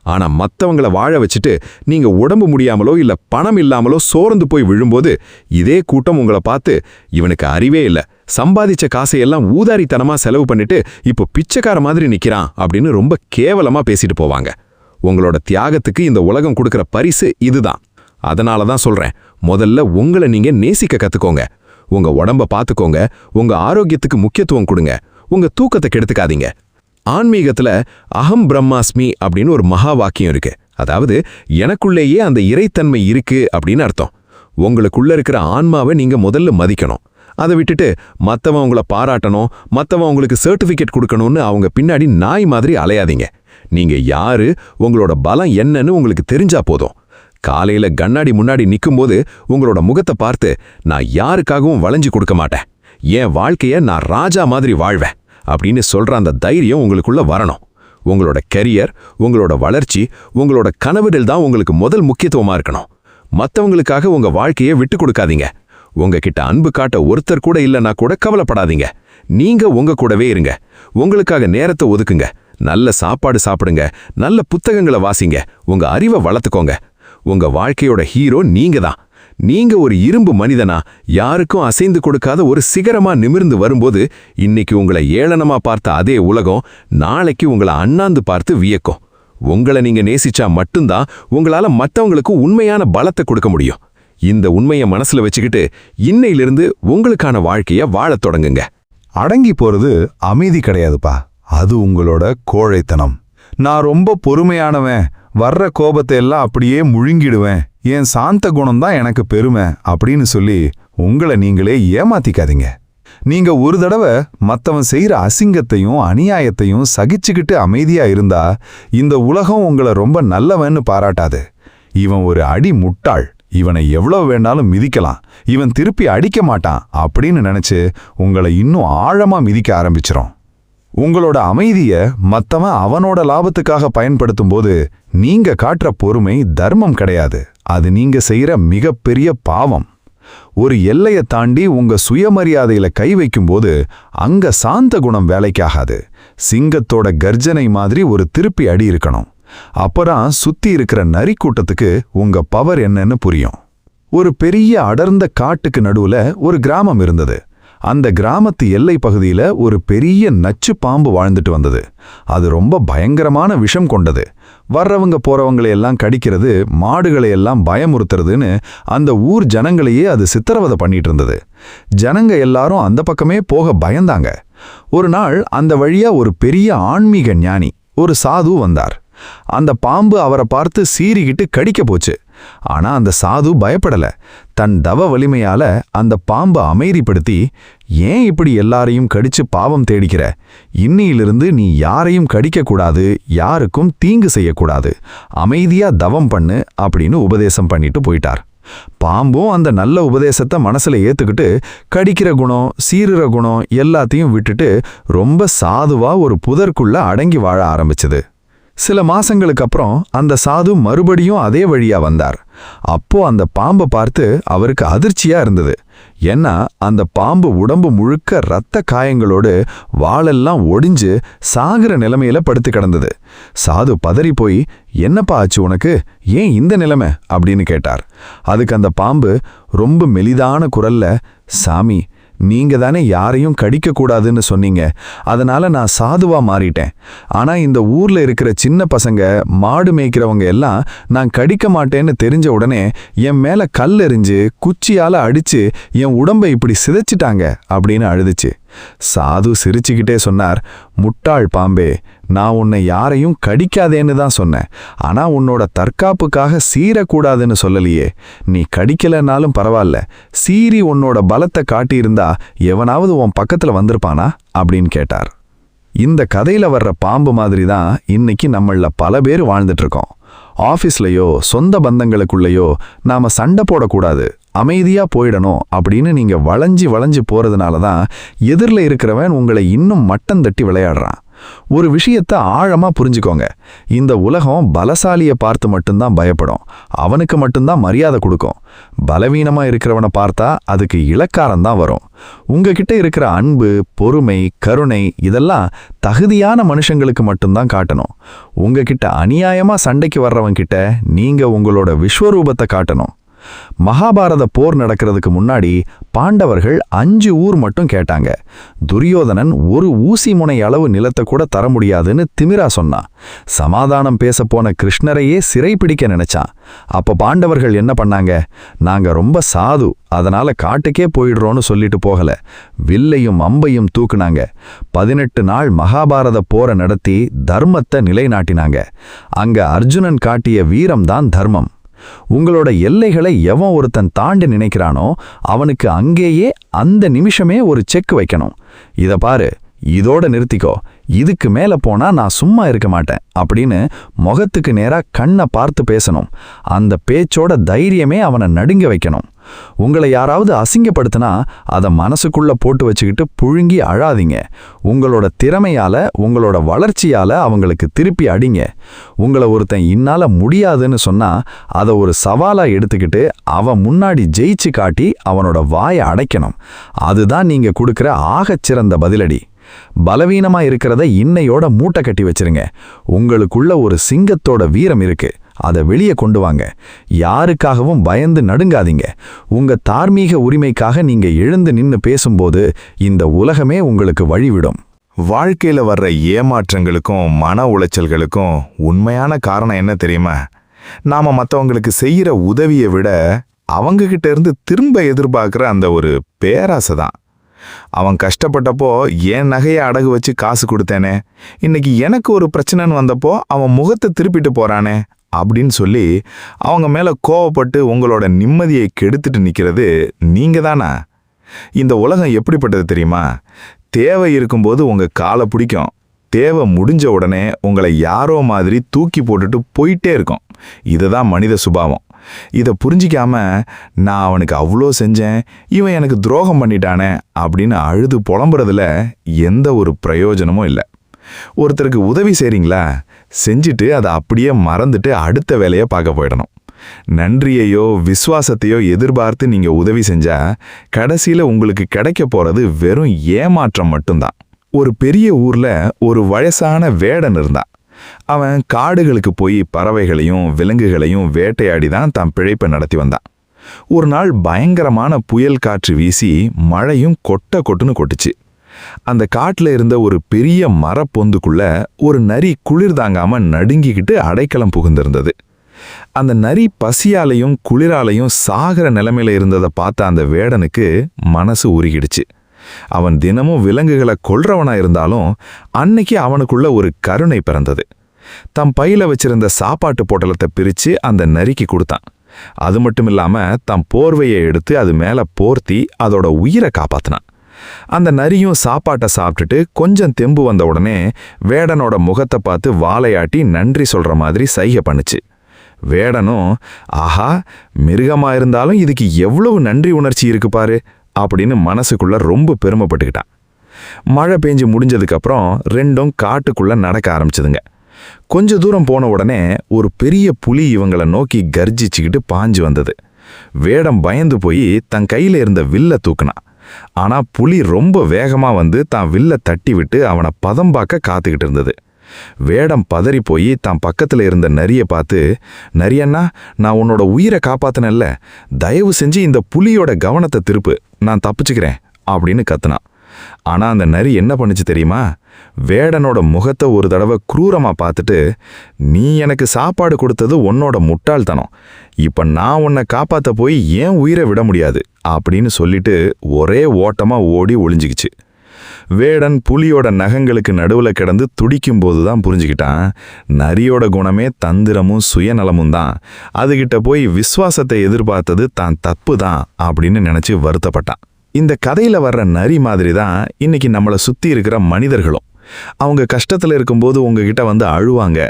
ஆனா மத்தவங்கள வாழ வச்சுட்டு நீங்க உடம்பு முடியாமலோ இல்ல பணம் இல்லாமலோ சோர்ந்து போய் விழும்போது இதே கூட்டம் உங்களை பார்த்து, இவனுக்கு அறிவே இல்ல, சம்பாதிச்ச காசையெல்லாம் ஊதாரித்தனமா செலவு பண்ணிட்டு இப்போ பிச்சைக்கார மாதிரி நிக்கிறான் அப்படின்னு ரொம்ப கேவலமா பேசிட்டு போவாங்க. உங்களோட தியாகத்துக்கு இந்த உலகம் கொடுக்கிற பரிசு இதுதான். அதனால தான் சொல்றேன், முதல்ல உங்களை நீங்க நேசிக்க கத்துக்கோங்க. உங்க உடம்ப பார்த்துக்கோங்க, உங்க ஆரோக்கியத்துக்கு முக்கியத்துவம் கொடுங்க, உங்க தூக்கத்தை கெடுத்துக்காதீங்க. ஆன்மீகத்துல அகம் பிரம்மாஸ்மி அப்படின்னு ஒரு மகா வாக்கியம் இருக்கு. அதாவது எனக்குள்ளேயே அந்த இறைத்தன்மை இருக்கு அப்படின்னு அர்த்தம். உங்களுக்குள்ள இருக்கிற ஆன்மாவை நீங்க முதல்ல மதிக்கணும். அதை விட்டுட்டு மத்தவன் உங்களை பாராட்டணும், மத்தவன் உங்களுக்கு சர்டிஃபிகேட் கொடுக்கணும்னு அவங்க பின்னாடி நாய் மாதிரி அலையாதீங்க. நீங்க யாரு, உங்களோட பலம் என்னன்னு உங்களுக்கு தெரிஞ்சா போதும். காலையில கண்ணாடி முன்னாடி நிக்கும்போது உங்களோட முகத்தை பார்த்து, நான் யாருக்காகவும் வளைஞ்சு கொடுக்க மாட்டேன், என் வாழ்க்கைய நான் ராஜா மாதிரி வாழ்வேன் அப்படின்னு சொல்ற அந்த தைரியம் உங்களுக்குள்ள வரணும். உங்களோட கெரியர், உங்களோட வளர்ச்சி, உங்களோட கனவுகள் தான் உங்களுக்கு முதல் முக்கியத்துவமா இருக்கணும். மத்தவங்களுக்காக உங்க வாழ்க்கையை விட்டு கொடுக்காதீங்க. உங்ககிட்ட அன்பு காட்ட ஒருத்தர் கூட இல்லைன்னா கூட கவலைப்படாதீங்க. நீங்க உங்க கூடவே இருங்க. உங்களுக்காக நேரத்தை ஒதுக்குங்க. நல்ல சாப்பாடு சாப்பிடுங்க, நல்ல புத்தகங்களை வாசிங்க, உங்க அறிவை வளர்த்துக்கோங்க. உங்க வாழ்க்கையோட ஹீரோ நீங்க தான். நீங்க ஒரு இரும்பு மனிதனா, யாருக்கும் அசைந்து கொடுக்காத ஒரு சிகரமா நிமிர்ந்து வரும்போது, இன்னைக்கு உங்களை ஏளனமா பார்த்த அதே உலகம் நாளைக்கு உங்களை அண்ணாந்து பார்த்து வியக்கும். உங்களை நீங்க நேசிச்சா மட்டும்தான் உங்களால மத்தவங்களுக்கு உண்மையான பலத்தை கொடுக்க முடியும். இந்த உண்மையை மனசுல வச்சுக்கிட்டு இன்னையிலிருந்து உங்களுக்கான வாழ்க்கைய வாழத் தொடங்குங்க. அடங்கி போறது அமைதி கிடையாதுப்பா, அது உங்களோட கோழைத்தனம். நான் ரொம்ப பொறுமையானவன், வர்ற கோபத்தை எல்லாம் அப்படியே முழுங்கிடுவேன், என் சாந்த குணம்தான் எனக்கு பெருமை அப்படின்னு சொல்லி உங்களை நீங்களே ஏமாத்திக்காதீங்க. நீங்க ஒரு தடவை மத்தவன் செய்யற அசிங்கத்தையும் அநியாயத்தையும் சகிச்சுக்கிட்டு அமைதியா இருந்தா இந்த உலகம் உங்களை ரொம்ப நல்லவன்னு பாராட்டாது. இவன் ஒரு அடி முட்டாள், இவனை எவ்வளவு வேணாலும் மிதிக்கலாம், இவன் திருப்பி அடிக்க மாட்டான் அப்படின்னு நினைச்சு உங்களை இன்னும் ஆழமா மிதிக்க ஆரம்பிச்சிரும். உங்களோட அமைதிய மத்தவன் அவனோட லாபத்துக்காக பயன்படுத்தும் போது நீங்க காட்டுற பொறுமை தர்மம் கிடையாது, அது நீங்க செய்யற மிகப்பெரிய பாவம். ஒரு எல்லையை தாண்டி உங்க சுயமரியாதையில கை வைக்கும்போது அங்க சாந்த குணம் வேலைக்காகாது. சிங்கத்தோட கர்ஜனை மாதிரி ஒரு திருப்பி அடி இருக்கணும். அப்பதான் சுத்தி இருக்கிற நரி கூட்டத்துக்கு உங்க பவர் என்னன்னு புரியும். ஒரு பெரிய அடர்ந்த காட்டுக்கு நடுவுல ஒரு கிராமம் இருந்தது. அந்த கிராமத்து எல்லை பகுதியில ஒரு பெரிய நச்சு பாம்பு வாழ்ந்துட்டு வந்தது. அது ரொம்ப பயங்கரமான விஷம் கொண்டது. வர்றவங்க போறவங்களையெல்லாம் கடிக்கிறது, மாடுகளையெல்லாம் பயமுறுத்துறதுன்னு அந்த ஊர் ஜனங்களையே அது சித்திரவதை பண்ணிட்டு இருந்தது. ஜனங்க எல்லாரும் அந்த பக்கமே போக பயந்தாங்க. ஒரு நாள் அந்த வழியா ஒரு பெரிய ஆன்மீக ஞானி, ஒரு சாது வந்தார். அந்த பாம்பு அவரை பார்த்து சீறிக்கிட்டு கடிக்க போச்சு. ஆனா அந்த சாது பயப்படல. தன் தவ வலிமையால அந்த பாம்பை அமைதிப்படுத்தி, ஏன் இப்படி எல்லாரையும் கடிச்சு பாவம் தேடிக்கிற, இன்னிலிருந்து நீ யாரையும் கடிக்கக்கூடாது, யாருக்கும் தீங்கு செய்யக்கூடாது, அமைதியா தவம் பண்ணு அப்படின்னு உபதேசம் பண்ணிட்டு போயிட்டார். பாம்பும் அந்த நல்ல உபதேசத்தை மனசுல ஏத்துக்கிட்டு கடிக்கிற குணம், சீருற குணம் எல்லாத்தையும் விட்டுட்டு ரொம்ப சாதுவா ஒரு புதற்குள்ள அடங்கி வாழ ஆரம்பிச்சது. சில மாசங்களுக்கு அப்புறம் அந்த சாது மறுபடியும் அதே வழியா வந்தார். அப்போ அந்த பாம்பை பார்த்து அவருக்கு அதிர்ச்சியா இருந்தது. ஏன்னா அந்த பாம்பு உடம்பு முழுக்க இரத்த காயங்களோடு வாளெல்லாம் ஒடிஞ்சு சாகிற நிலைமையில படுத்து கிடந்தது. சாது பதறி போய், என்னப்பா ஆச்சு உனக்கு, ஏன் இந்த நிலைமை அப்படின்னு கேட்டார். அதுக்கு அந்த பாம்பு ரொம்ப மெலிதான குரல்ல, சாமி, நீங்க தானே யாரையும் கடிக்க கூடாதுன்னு சொன்னீங்க, அதனால நான் சாதுவா மாறிட்டேன். ஆனா இந்த ஊர்ல இருக்கிற சின்ன பசங்க, மாடு மேய்க்கிறவங்க எல்லாம் நான் கடிக்க மாட்டேன்னு தெரிஞ்ச உடனே என் மேல கல் எறிஞ்சு குச்சியால அடிச்சு என் உடம்பை இப்படி சிதைச்சிட்டாங்க அப்படின்னு அழுதுச்சு. சாது சிரிச்சுக்கிட்டே சொன்னார், முட்டாள் பாம்பே, நான் உன்னை யாரையும் கடிக்காதேன்னு தான் சொன்னேன். ஆனா உன்னோட தற்காப்புக்காக சீரக்கூடாதுன்னு சொல்லலையே. நீ கடிக்கலனாலும் பரவாயில்ல, சீறி உன்னோட பலத்தை காட்டியிருந்தா எவனாவது உன் பக்கத்துல வந்திருப்பானா அப்படின்னு கேட்டார். இந்த கதையில வர்ற பாம்பு மாதிரி தான் இன்னைக்கு நம்மள பல பேர் வாழ்ந்துட்டு இருக்கோம். ஆஃபீஸ்லையோ சொந்த பந்தங்களுக்குள்ளேயோ நாம சண்டை போடக்கூடாது, அமைதியா போயிடணும் அப்படின்னு நீங்க வளைஞ்சு வளைஞ்சு போறதுனால தான் எதிரில் இருக்கிறவன் உங்களை இன்னும் மட்டம் தட்டி விளையாடுறான். ஒரு விஷயத்தை ஆழமா புரிஞ்சுக்கோங்க. இந்த உலகம் பலசாலிய பார்த்து மட்டும்தான் பயப்படும், அவனுக்கு மட்டும்தான் மரியாதை கொடுக்கும். பலவீனமா இருக்கிறவனை பார்த்தா அதுக்கு இளக்காரம்தான் வரும். உங்ககிட்ட இருக்கிற அன்பு, பொறுமை, கருணை இதெல்லாம் தகுதியான மனுஷங்களுக்கு மட்டும்தான் காட்டணும். உங்ககிட்ட அநியாயமா சண்டைக்கு வர்றவங்கிட்ட நீங்க உங்களோட விஸ்வரூபத்தை காட்டணும். மகாபாரத போர் நடக்கிறதுக்கு முன்னாடி பாண்டவர்கள் 5 ஊர் மட்டும் கேட்டாங்க. துரியோதனன் ஒரு ஊசி முனை அளவு நிலத்தை கூட தர முடியாதுன்னு திமிரா சொன்னான். சமாதானம் பேச போன கிருஷ்ணரையே சிறை பிடிக்க நினைச்சான். அப்ப பாண்டவர்கள் என்ன பண்ணாங்க, நாங்க ரொம்ப சாது, அதனால காட்டுக்கே போயிடுறோன்னு சொல்லிட்டு போகல, வில்லையும் அம்பையும் தூக்குனாங்க. 18 நாள் மகாபாரத போரை நடத்தி தர்மத்தை நிலைநாட்டினாங்க. அங்க அர்ஜுனன் காட்டிய வீரம்தான் தர்மம். உங்களோட எல்லைகளை எவன் ஒருத்தன் தாண்டி நினைக்கிறானோ அவனுக்கு அங்கேயே அந்த நிமிஷமே ஒரு செக் வைக்கணும். இத பாரு, இதோட நிறுத்திக்கோ, இதுக்கு மேல போனா நான் சும்மா இருக்க மாட்டேன் அப்படின்னு முகத்துக்கு நேரா கண்ணை பார்த்து பேசணும். அந்த பேச்சோட தைரியமே அவனை நடுங்க வைக்கணும். உங்களை யாராவது அசிங்கப்படுத்தினா அதை மனசுக்குள்ள போட்டு வச்சுக்கிட்டு புழுங்கி அழாதீங்க. உங்களோட திறமையால, உங்களோட வளர்ச்சியால அவங்களுக்கு திருப்பி அடிங்க. உங்களை ஒருத்தன் இன்னால முடியாதுன்னு சொன்னா அதை ஒரு சவாலா எடுத்துக்கிட்டு அவன் முன்னாடி ஜெயிச்சு காட்டி அவனோட வாயை அடைக்கணும். அதுதான் நீங்க கொடுக்கிற ஆகச்சிறந்த பதிலடி. பலவீனமா இருக்கிறத இன்னையோட மூட்டை கட்டி வச்சிருங்க. உங்களுக்குள்ள ஒரு சிங்கத்தோட வீரம் இருக்கு, அதை வெளியே கொண்டு வாங்க. யாருக்காகவும் பயந்து நடுங்காதீங்க. உங்க தார்மீக உரிமைக்காக நீங்க எழுந்து நின்னு பேசும்போது இந்த உலகமே உங்களுக்கு வழிவிடும். வாழ்க்கையில வர்ற ஏமாற்றங்களுக்கும் மன உளைச்சல்களுக்கும் உண்மையான காரணம் என்ன தெரியுமா? நாம மற்றவங்களுக்கு செய்யற உதவியை விட அவங்க கிட்ட இருந்து திரும்ப எதிர்பார்க்குற அந்த ஒரு பேராசை தான். அவன் கஷ்டப்பட்டப்போ என் நகையை அடகு வச்சு காசு கொடுத்தேனே, இன்னைக்கு எனக்கு ஒரு பிரச்சனைன்னு வந்தப்போ அவன் முகத்தை திருப்பிட்டு போறானே அப்படின்னு சொல்லி அவங்க மேல கோவப்பட்டு உங்களோட நிம்மதியை கெடுத்துட்டு நிக்கிறது நீங்க தானா? இந்த உலகம் எப்படிப்பட்டது தெரியுமா? தேவை இருக்கும்போது உங்க காலை பிடிக்கும், தேவை முடிஞ்ச உடனே உங்களை யாரோ மாதிரி தூக்கி போட்டுட்டு போயிட்டே இருக்கும். இதுதான் மனித சுபாவம். இதை புரிஞ்சிக்காம நான் அவனுக்கு அவ்வளோ செஞ்சேன், இவன் எனக்கு துரோகம் பண்ணிட்டானே அப்படின்னு அழுது புலம்புறதுல எந்த ஒரு பிரயோஜனமும் இல்லை. ஒருத்தருக்கு உதவி செய்றீங்களா, செஞ்சுட்டு அதை அப்படியே மறந்துட்டு அடுத்த வேலையை பார்க்க போயிடணும். நன்றியையோ விசுவாசத்தையோ எதிர்பார்த்து நீங்க உதவி செஞ்சா கடைசியில உங்களுக்கு கிடைக்க போறது வெறும் ஏமாற்றம் மட்டும்தான். ஒரு பெரிய ஊர்ல ஒரு வயசான வேடன் இருந்தான். அவன் காடுகளுக்கு போய் பறவைகளையும் விலங்குகளையும் வேட்டையாடி தான் தன் பிழைப்பை நடத்தி வந்தான். ஒரு நாள் பயங்கரமான புயல் காற்று வீசி மழையும் கொட்டுன்னு கொட்டுச்சு. அந்த காட்டுல இருந்த ஒரு பெரிய மரப்பொந்துக்குள்ள ஒரு நரி குளிர் தாங்காம நடுங்கிக்கிட்டு அடைக்கலம் புகுந்திருந்தது. அந்த நரி பசியாலையும் குளிராலையும் சாகிற நிலைமையில இருந்ததை பார்த்த அந்த வேடனுக்கு மனசு உருகிடுச்சு. அவன் தினமும் விலங்குகளை கொல்றவனா இருந்தாலும் அன்னைக்கு அவனுக்குள்ள ஒரு கருணை பிறந்தது. தம் பையில வச்சிருந்த சாப்பாட்டு பொட்டலத்தை பிரிச்சு அந்த நரிக்கு கொடுத்தான். அது மட்டும் இல்லாம தம் போர்வையை எடுத்து அது மேல போர்த்தி அதோட உயிரை காப்பாத்தினான். அந்த நரியும் சாப்பாட்டை சாப்பிட்டுட்டு கொஞ்சம் தெம்பு வந்த உடனே வேடனோட முகத்தை பார்த்து வாலையாட்டி நன்றி சொல்ற மாதிரி சைகை பண்ணுச்சு. வேடனும், ஆஹா, மிருகமா இருந்தாலும் இதுக்கு எவ்வளவு நன்றி உணர்ச்சி இருக்கு பாரு அப்படின்னு மனசுக்குள்ள ரொம்ப பெருமைப்பட்டுக்கிட்டான். மழை பெஞ்சு முடிஞ்சதுக்கப்புறம் ரெண்டும் காட்டுக்குள்ள நடக்க ஆரம்பிச்சதுங்க. கொஞ்ச தூரம் போன உடனே ஒரு பெரிய புலி இவங்களை நோக்கி கர்ஜிச்சுக்கிட்டு பாஞ்சு வந்தது. வேடம் பயந்து போய் தன் கையில இருந்த வில்ல தூக்குனான். ஆனா புலி ரொம்ப வேகமா வந்து தான் வில்ல தட்டி விட்டு அவனை பதம் பார்க்க காத்துக்கிட்டு இருந்தது. வேடம் பதறி போய் தான் பக்கத்துல இருந்த நரிய பார்த்து, நரியண்ணா, நான் உன்னோட உயிரை காப்பாத்தினல்ல, தயவு செஞ்சு இந்த புலியோட கவனத்தை திருப்பு, நான் தப்பிச்சுக்கிறேன் அப்படின்னு கத்துனான். ஆனா அந்த நரி என்ன பண்ணுச்சு தெரியுமா? வேடனோட முகத்தை ஒரு தடவை குரூரமா பார்த்துட்டு, நீ எனக்கு சாப்பாடு கொடுத்தது உன்னோட முட்டாள்தனம், இப்ப நான் உன்னை காப்பாத்த போய் ஏன் உயிரை விட முடியாது அப்படின்னு சொல்லிட்டு ஒரே ஓட்டமா ஓடி ஒளிஞ்சுக்கிச்சு. வேடன் புலியோட நகங்களுக்கு நடுவுல கிடந்து துடிக்கும்போது தான் புரிஞ்சுக்கிட்டான், நரியோட குணமே தந்திரமும் சுயநலமும் தான். அதுகிட்ட போய் விசுவாசத்தை எதிர்பார்த்தது தான் தப்பு தான் அப்படின்னு நினைச்சு வருத்தப்பட்டான். இந்த கதையில வர்ற நரி மாதிரி தான் இன்னைக்கு நம்மளை சுத்தி இருக்கிற மனிதர்களும். அவங்க கஷ்டத்துல இருக்கும்போது உங்ககிட்ட வந்து அழுவாங்க.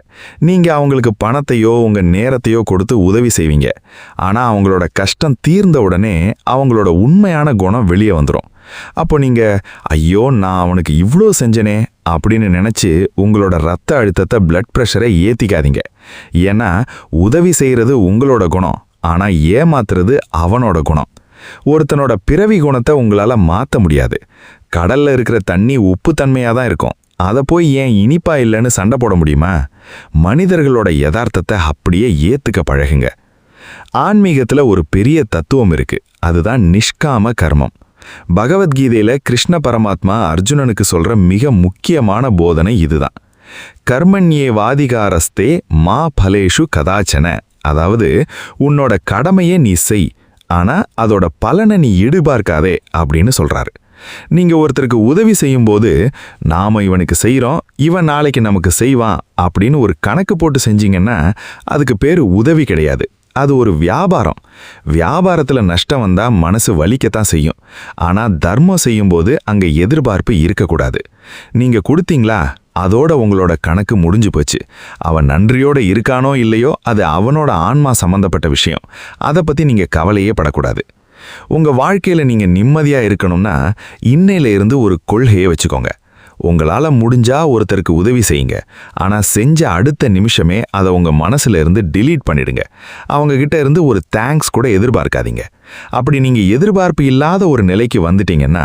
நீங்க அவங்களுக்கு பணத்தையோ உங்க நேரத்தையோ கொடுத்து உதவி செய்வீங்க. ஆனா அவங்களோட கஷ்டம் தீர்ந்த உடனே அவங்களோட உண்மையான குணம் வெளியே வந்துடும். அப்போ நீங்க, ஐயோ நான் அவனுக்கு இவ்வளோ செஞ்சனே அப்படின்னு நினைச்சு உங்களோட ரத்த அழுத்தத்தை, பிளட் ப்ரெஷரை ஏத்திக்காதீங்க. ஏன்னா உதவி செய்யறது உங்களோட குணம், ஆனா ஏமாத்துறது அவனோட குணம். ஒருத்தனோட பிறவி குணத்தை உங்களால மாத்த முடியாது. கடல்ல இருக்கிற தண்ணி உப்பு தன்மையா தான் இருக்கும், அதை போய் ஏன் இனிப்பா இல்லைன்னு சண்டை போட முடியுமா? மனிதர்களோட யதார்த்தத்தை அப்படியே ஏத்துக்க பழகுங்க. ஆன்மீகத்துல ஒரு பெரிய தத்துவம் இருக்கு, அதுதான் நிஷ்காம கர்மம். பகவத்கீதையில கிருஷ்ண பரமாத்மா அர்ஜுனனுக்கு சொல்ற மிக முக்கியமான போதனை இதுதான். கர்மண்யே வாதிகாரஸ்தே மா பலேஷு கதாச்சன. அதாவது உன்னோட கடமையே நீ செய், ஆனா அதோட பலனை நீ ஈடுபார்க்காதே அப்படின்னு சொல்றாரு. நீங்க ஒருத்தருக்கு உதவி செய்யும்போது, நாம இவனுக்கு செய்யறோம், இவன் நாளைக்கு நமக்கு செய்வான் அப்படின்னு ஒரு கணக்கு போட்டு செஞ்சீங்கன்னா அதுக்கு பேரு உதவி கிடையாது, அது ஒரு வியாபாரம். வியாபாரத்துல நஷ்டம் வந்தா மனசு வலிக்கத்தான் செய்யும். ஆனா தர்மம் செய்யும்போது அங்க எதிர்பார்ப்பு இருக்கக்கூடாது. நீங்க கொடுத்தீங்களா, அதோட உங்களோட கணக்கு முடிஞ்சு போச்சு. அவன் நன்றியோட இருக்கானோ இல்லையோ அது அவனோட ஆன்மா சம்பந்தப்பட்ட விஷயம். அதை பத்தி நீங்க கவலையே படக்கூடாது. உங்க வாழ்க்கையில நீங்க நிம்மதியா இருக்கணும்னா இன்னையில இருந்து ஒரு கொள்கையை வச்சுக்கோங்க. உங்களால முடிஞ்சா ஒருத்தருக்கு உதவி செய்யுங்க. ஆனா செஞ்ச அடுத்த நிமிஷமே அதை உங்க மனசுல இருந்து டிலீட் பண்ணிடுங்க. அவங்க கிட்ட இருந்து ஒரு தேங்க்ஸ் கூட எதிர்பார்க்காதீங்க. அப்படி நீங்க எதிர்பார்ப்பு இல்லாத ஒரு நிலைக்கு வந்துட்டீங்கன்னா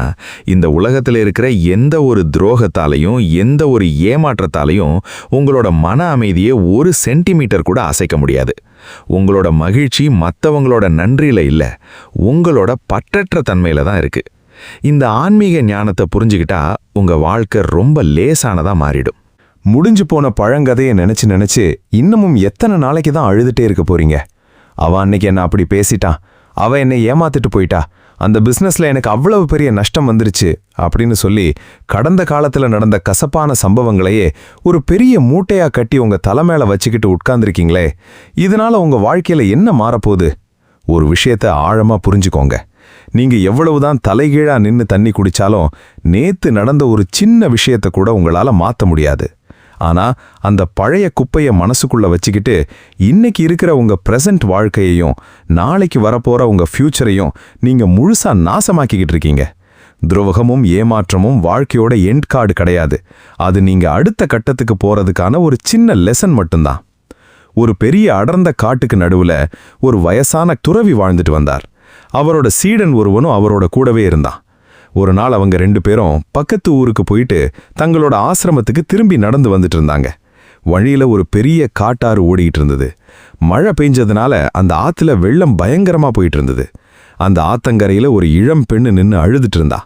இந்த உலகத்துல இருக்கிற எந்த ஒரு துரோகத்தாலையும் எந்த ஒரு ஏமாற்றத்தாலையும் உங்களோட மன அமைதியை ஒரு சென்டிமீட்டர் கூட அசைக்க முடியாது. உங்களோட மகிழ்ச்சி மற்றவங்களோட நன்றியில இல்ல, உங்களோட பற்றற்ற தன்மையில தான் இருக்கு. இந்த ஆன்மீக ஞானத்தை புரிஞ்சுக்கிட்டா உங்க வாழ்க்கை ரொம்ப லேசானதா மாறிடும். முடிஞ்சு போன பழங்கதையை நினைச்சு நினைச்சு இன்னமும் எத்தனை நாளைக்கு தான் அழுதுட்டே இருக்க போறீங்க? அவன் அன்னைக்கு என்ன அப்படி பேசிட்டான், அவ என்னை ஏமாத்திட்டு போயிட்டா, அந்த பிசினஸ்ல எனக்கு அவ்வளவு பெரிய நஷ்டம் வந்துருச்சு அப்படின்னு சொல்லி கடந்த காலத்துல நடந்த கசப்பான சம்பவங்களையே ஒரு பெரிய மூட்டையா கட்டி உங்க தலை மேல வச்சுக்கிட்டு உட்கார்ந்துருக்கீங்களே, இதனால உங்க வாழ்க்கையில என்ன மாறப்போகுது? ஒரு விஷயத்த ஆழமா புரிஞ்சுக்கோங்க. நீங்க எவ்வளவுதான் தலைகீழா நின்னு தண்ணி குடிச்சாலும் நேத்து நடந்த ஒரு சின்ன விஷயத்த கூட உங்களால மாத்த முடியாது. ஆனா அந்த பழைய குப்பைய மனசுக்குள்ள வச்சுக்கிட்டு இன்னைக்கு இருக்கிற உங்க பிரசன்ட் வாழ்க்கையையும் நாளைக்கு வரப்போற உங்க ஃபியூச்சரையும் நீங்க முழுசா நாசமாக்கிக்கிட்டு இருக்கீங்க. துரோகமும் ஏமாற்றமும் வாழ்க்கையோட எண்ட் கார்டு கிடையாது. அது நீங்க அடுத்த கட்டத்துக்கு போறதுக்கான ஒரு சின்ன லெசன் மட்டும்தான். ஒரு பெரிய அடர்ந்த காட்டுக்கு நடுவுல ஒரு வயசான துறவி வாழ்ந்துட்டு வந்தார். அவரோட சீடன் ஒருவனும் அவரோட கூடவே இருந்தான். ஒரு நாள் அவங்க 2 பேரும் பக்கத்து ஊருக்கு போயிட்டு தங்களோட ஆசிரமத்துக்கு திரும்பி நடந்து வந்துட்டு இருந்தாங்க. வழியில ஒரு பெரிய காட்டாறு ஓடிக்கிட்டு இருந்தது. மழை பெஞ்சதுனால அந்த ஆத்துல வெள்ளம் பயங்கரமா போயிட்டு இருந்தது. அந்த ஆத்தங்கரையில ஒரு இளம் பெண்ணு நின்னு அழுதுட்டு இருந்தா.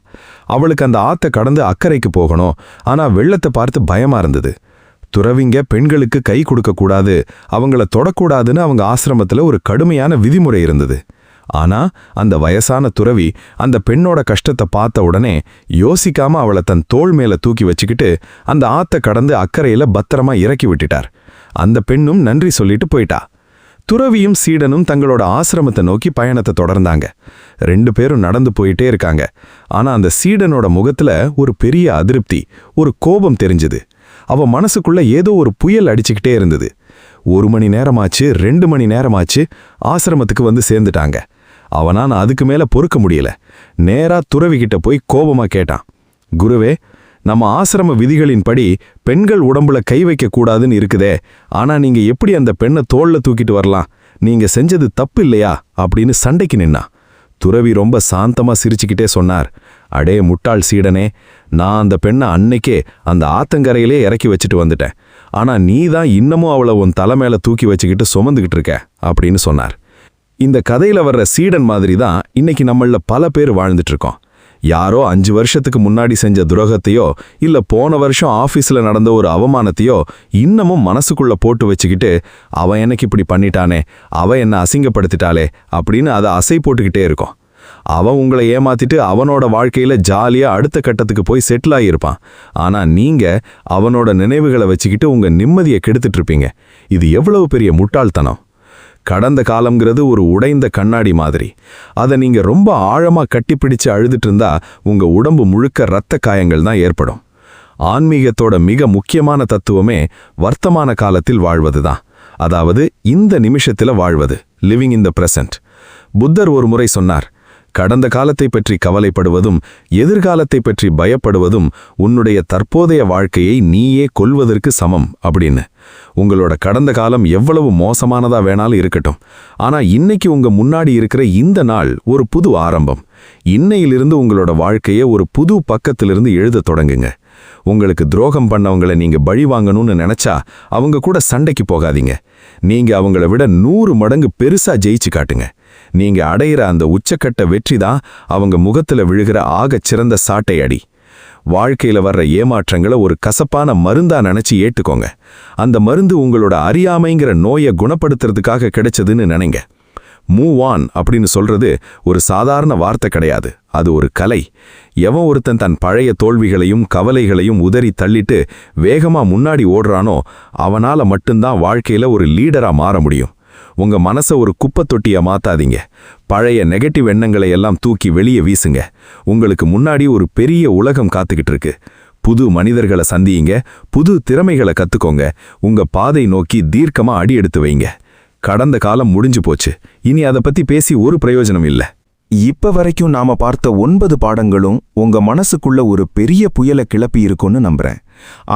அவளுக்கு அந்த ஆத்தை கடந்து அக்கறைக்கு போகணும், ஆனா வெள்ளத்தை பார்த்து பயமா இருந்தது. துறவிங்க பெண்களுக்கு கை கொடுக்கக்கூடாது, அவங்கள தொடக்கூடாதுன்னு அவங்க ஆசிரமத்துல ஒரு கடுமையான விதிமுறை இருந்தது. ஆனா அந்த வயசான துறவி அந்த பெண்ணோட கஷ்டத்தை பார்த்த உடனே யோசிக்காம அவளை தன் தோள் மேல தூக்கி வச்சுக்கிட்டு அந்த ஆத்த கடந்து அக்கறையில பத்திரமா இறக்கி விட்டுட்டார். அந்த பெண்ணும் நன்றி சொல்லிட்டு போயிட்டா. துறவியும் சீடனும் தங்களோட ஆசிரமத்தை நோக்கி பயணத்தை தொடர்ந்தாங்க. 2 பேரும் நடந்து போயிட்டே இருக்காங்க. ஆனா அந்த சீடனோட முகத்துல ஒரு பெரிய அதிருப்தி, ஒரு கோபம் தெரிஞ்சது. அவ மனசுக்குள்ள ஏதோ ஒரு புயல் அடிச்சுக்கிட்டே இருந்தது. 1 மணி நேரமாச்சு, 2 மணி நேரமாச்சு, ஆசிரமத்துக்கு வந்து சேர்ந்துட்டாங்க. அவனான் அதுக்கு மேல பொறுக்க முடியல. நேரா துறவிகிட்ட போய் கோபமா கேட்டான், குருவே, நம்ம ஆசிரம விதிகளின்படி பெண்கள் உடம்புல கை வைக்க கூடாதுன்னு இருக்குதே, ஆனா நீங்க எப்படி அந்த பெண்ணை தோள்ல தூக்கிட்டு வரலாம்? நீங்க செஞ்சது தப்பு இல்லையா அப்படின்னு சண்டைக்கு நின்னா. துறவி ரொம்ப சாந்தமா சிரிச்சுக்கிட்டே சொன்னார், அடே முட்டாள் சீடனே, நான் அந்த பெண்ணை அன்னைக்கே அந்த ஆத்தங்கரையிலே இறக்கி வச்சுட்டு வந்துட்டேன். ஆனா நீ தான் இன்னமும் அவளை உன் தலை மேல தூக்கி வச்சுக்கிட்டு சுமந்துக்கிட்டு இருக்க அப்படின்னு சொன்னார். இந்த கதையில வர்ற சீடன் மாதிரி தான் இன்னைக்கு நம்மள பல பேர் வாழ்ந்துட்டு இருக்கோம். யாரோ 5 வருஷத்துக்கு முன்னாடி செஞ்ச துரோகத்தையோ இல்ல போன வருஷம் ஆபீஸ்ல நடந்த ஒரு அவமானத்தையோ இன்னமும் மனசுக்குள்ள போட்டு வச்சுக்கிட்டு, அவன் எனக்கு இப்படி பண்ணிட்டானே, அவ என்ன அசிங்கப்படுத்திட்டாளே அப்படின்னு அதை அசை போட்டுக்கிட்டே இருக்கோம். அவன் உங்களை ஏமாத்திட்டு அவனோட வாழ்க்கையில ஜாலியா அடுத்த கட்டத்துக்கு போய் செட்டில் ஆகியிருப்பான். ஆனா நீங்க அவனோட நினைவுகளை வச்சுக்கிட்டு உங்க நிம்மதியை கெடுத்துட்டு இருப்பீங்க. இது எவ்வளவு பெரிய முட்டாள்தனம்! கடந்த காலம்ங்கிறது ஒரு உடைந்த கண்ணாடி மாதிரி. அதை நீங்க ரொம்ப ஆழமா கட்டிப்பிடிச்சு அழுதுட்டு இருந்தா உங்க உடம்பு முழுக்க இரத்த காயங்கள் தான் ஏற்படும். ஆன்மீகத்தோட மிக முக்கியமான தத்துவமே வர்த்தமான காலத்தில் வாழ்வதுதான். அதாவது இந்த நிமிஷத்துல வாழ்வது, லிவிங் இன் த பிரசன்ட். புத்தர் ஒரு முறை சொன்னார், கடந்த காலத்தை பற்றி கவலைப்படுவதும் எதிர்காலத்தை பற்றி பயப்படுவதும் உன்னுடைய தற்போதைய வாழ்க்கையை நீயே கொல்வதற்கு சமம் அப்படின்னு. உங்களோட கடந்த காலம் எவ்வளவு மோசமானதா வேணாலும் இருக்கட்டும், ஆனா இன்னைக்கு உங்க முன்னாடி இருக்கிற இந்த நாள் ஒரு புது ஆரம்பம். இன்னையிலிருந்து உங்களோட வாழ்க்கையை ஒரு புது பக்கத்திலிருந்து எழுத தொடங்குங்க. உங்களுக்கு துரோகம் பண்ணவங்களை நீங்க பழி வாங்கணும்னு நினைச்சா அவங்க கூட சண்டைக்கு போகாதீங்க. நீங்க அவங்கள விட 100 மடங்கு பெருசா ஜெயிச்சு காட்டுங்க. நீங்க அடையிற அந்த உச்சக்கட்ட வெற்றி தான் அவங்க முகத்துல விழுகிற ஆகச் சிறந்த சாட்டை அடி. வாழ்க்கையில வர்ற ஏமாற்றங்களை ஒரு கசப்பான மருந்தா நினைச்சு ஏட்டுக்கோங்க. அந்த மருந்து உங்களோட அறியாமைங்கிற நோயை குணப்படுத்துறதுக்காக கிடைச்சதுன்னு நினைங்க. மூவ் ஆன் அப்படின்னு சொல்றது ஒரு சாதாரண வார்த்தை கிடையாது, அது ஒரு கலை. எவன் ஒருத்தன் தன் பழைய தோல்விகளையும் கவலைகளையும் உதறி தள்ளிட்டு வேகமா முன்னாடி ஓடுறானோ அவனால மட்டும்தான் வாழ்க்கையில ஒரு லீடரா மாற முடியும். உங்க மனசை ஒரு குப்பை தொட்டியா மாத்தாதீங்க. பழைய நெகட்டிவ் எண்ணங்களை எல்லாம் தூக்கி வெளியே வீசுங்க. உங்களுக்கு முன்னாடி ஒரு பெரிய உலகம் காத்துக்கிட்டு இருக்கு. புது மனிதர்களை சந்தியுங்க, புது திறமைகளை கத்துக்கோங்க. உங்க பாதை நோக்கி தீர்க்கமா அடி எடுத்து வைங்க. கடந்த காலம் முடிஞ்சு போச்சு, இனி அதை பத்தி பேசி ஒரு பிரயோஜனம் இல்ல. இப்ப வரைக்கும் நாம பார்த்த 9 பாடங்களும் உங்க மனசுக்குள்ள ஒரு பெரிய புயலை கிளப்பி இருக்கும்னு நம்புறேன்.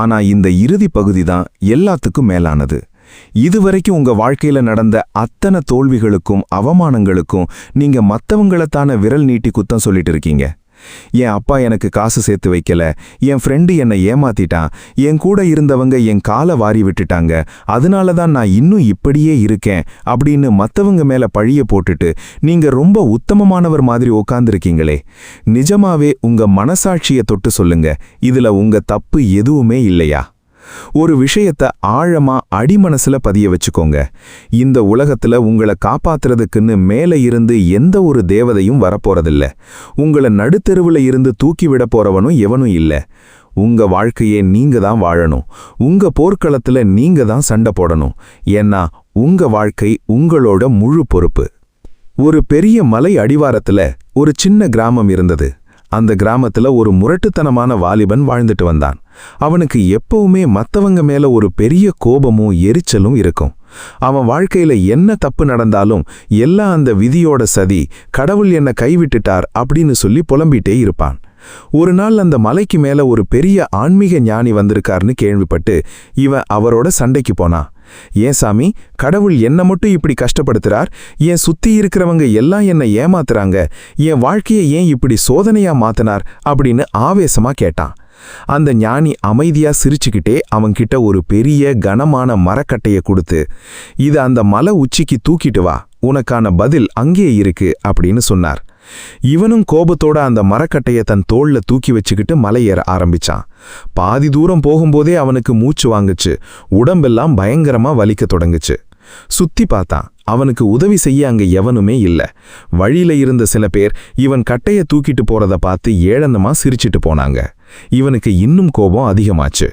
ஆனா இந்த இறுதி பகுதி தான் எல்லாத்துக்கும் மேலானது. இதுவரைக்கும் உங்க வாழ்க்கையில நடந்த அத்தனை தோல்விகளுக்கும் அவமானங்களுக்கும் நீங்க மத்தவங்களத்தான விரல் நீட்டி குத்தம் சொல்லிட்டு இருக்கீங்க. என் அப்பா எனக்கு காசு சேர்த்து வைக்கல, என் ஃப்ரெண்டு என்னை ஏமாத்திட்டான், என் கூட இருந்தவங்க என் காலை வாரி விட்டுட்டாங்க, அதனால தான் நான் இன்னும் இப்படியே இருக்கேன் அப்படின்னு மத்தவங்க மேல பழிய போட்டுட்டு நீங்க ரொம்ப உத்தமமானவர் மாதிரி உட்கார்ந்திருக்கீங்களே. நிஜமாவே உங்க மனசாட்சியை தொட்டு சொல்லுங்க, இதுல உங்க தப்பு எதுவுமே இல்லையா? ஒரு விஷயத்த ஆழமா அடிமனசுல பதிய வச்சுக்கோங்க. இந்த உலகத்துல உங்களை காப்பாத்துறதுக்குன்னு மேல இருந்து எந்த ஒரு தேவதையும் வரப்போறதில்ல. உங்களை நடுத்தெருவுல இருந்து தூக்கி விட போறவனும் எவனும் இல்ல. உங்க வாழ்க்கையே நீங்க தான் வாழணும். உங்க போர்க்களத்துல நீங்க தான் சண்டை போடணும். ஏன்னா உங்க வாழ்க்கை உங்களோட முழு பொறுப்பு. ஒரு பெரிய மலை அடிவாரத்துல ஒரு சின்ன கிராமம் இருந்தது. அந்த கிராமத்துல ஒரு முரட்டுத்தனமான வாலிபன் வாழ்ந்துட்டு வந்தான். அவனுக்கு எப்பவுமே மத்தவங்க மேல ஒரு பெரிய கோபமும் எரிச்சலும் இருக்கும். அவன் வாழ்க்கையில என்ன தப்பு நடந்தாலும் எல்லாம் அந்த விதியோட சதி, கடவுள் என்ன கைவிட்டுட்டார் அப்படின்னு சொல்லி புலம்பிட்டே இருப்பான். ஒரு நாள் அந்த மலைக்கு மேல ஒரு பெரிய ஆன்மீக ஞானி வந்திருக்காருன்னு கேள்விப்பட்டு இவன் அவரோட சண்டைக்கு போனான். ஏன் சாமி, கடவுள் என்ன மட்டும் இப்படி கஷ்டப்படுத்துறார்? ஏன் சுத்தி இருக்கிறவங்க எல்லாம் என்னை ஏமாத்துறாங்க? என் வாழ்க்கையை ஏன் இப்படி சோதனையா மாத்தினார் அப்படின்னு ஆவேசமா கேட்டான். அந்த ஞானி அமைதியா சிரிச்சுக்கிட்டே அவன்கிட்ட ஒரு பெரிய கனமான மரக்கட்டைய கொடுத்து, இது அந்த மலை உச்சிக்கு தூக்கிட்டு வா, உனக்கான பதில் அங்கே இருக்கு அப்படின்னு சொன்னார். இவனும் கோபத்தோட அந்த மரக்கட்டைய தன் தோள்ல தூக்கி வச்சுக்கிட்டு மலையேற ஆரம்பிச்சான். பாதி தூரம் போகும்போதே அவனுக்கு மூச்சு வாங்குச்சு, உடம்பெல்லாம் பயங்கரமா வலிக்க தொடங்குச்சு. சுத்தி பார்த்தான். அவனுக்கு உதவி செய்ய அங்க எவனுமே இல்ல. வழியில இருந்த சில பேர் இவன் கட்டைய தூக்கிட்டு போறத பார்த்து ஏளனமா சிரிச்சிட்டு போனாங்க. இவனுக்கு இன்னும் கோபம் அதிகமாச்சு.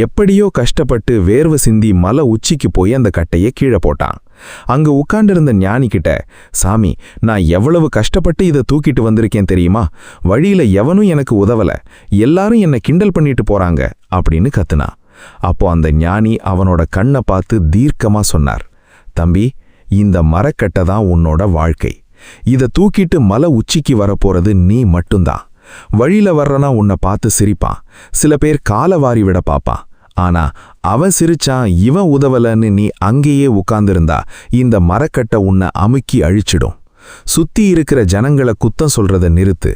எப்படியோ கஷ்டப்பட்டு வேர்வை சிந்தி மலை உச்சிக்கு போய் அந்த கட்டையை கீழே போட்டான். அங்க உட்கார்ந்திருந்த ஞானி கிட்ட, சாமி, நான் எவ்வளவு கஷ்டப்பட்டு இதை தூக்கிட்டு வந்திருக்கேன் தெரியுமா? வழியில எவனும் எனக்கு உதவல, எல்லாரும் என்னை கிண்டல் பண்ணிட்டு போறாங்க அப்படின்னு கத்துனா. அப்போ அந்த ஞானி அவனோட கண்ணை பார்த்து தீர்க்கமா சொன்னார், தம்பி, இந்த மரக்கட்டை தான் உன்னோட வாழ்க்கை. இதை தூக்கிட்டு மலை உச்சிக்கு வரப்போறது நீ மட்டும்தான். வழியில வர்றனா உன்னை பார்த்து சிரிப்பான், சில பேர் காலை வாரி விட பாப்பான். ஆனா அவன் சிரிச்சான், இவன் உதவலன்னு நீ அங்கேயே உட்கார்ந்திருந்தா இந்த மரக்கட்டை உன்னை அமுக்கி அழிச்சிடும். சுத்தி இருக்கிற ஜனங்களை குத்தம் சொல்றத நிறுத்து.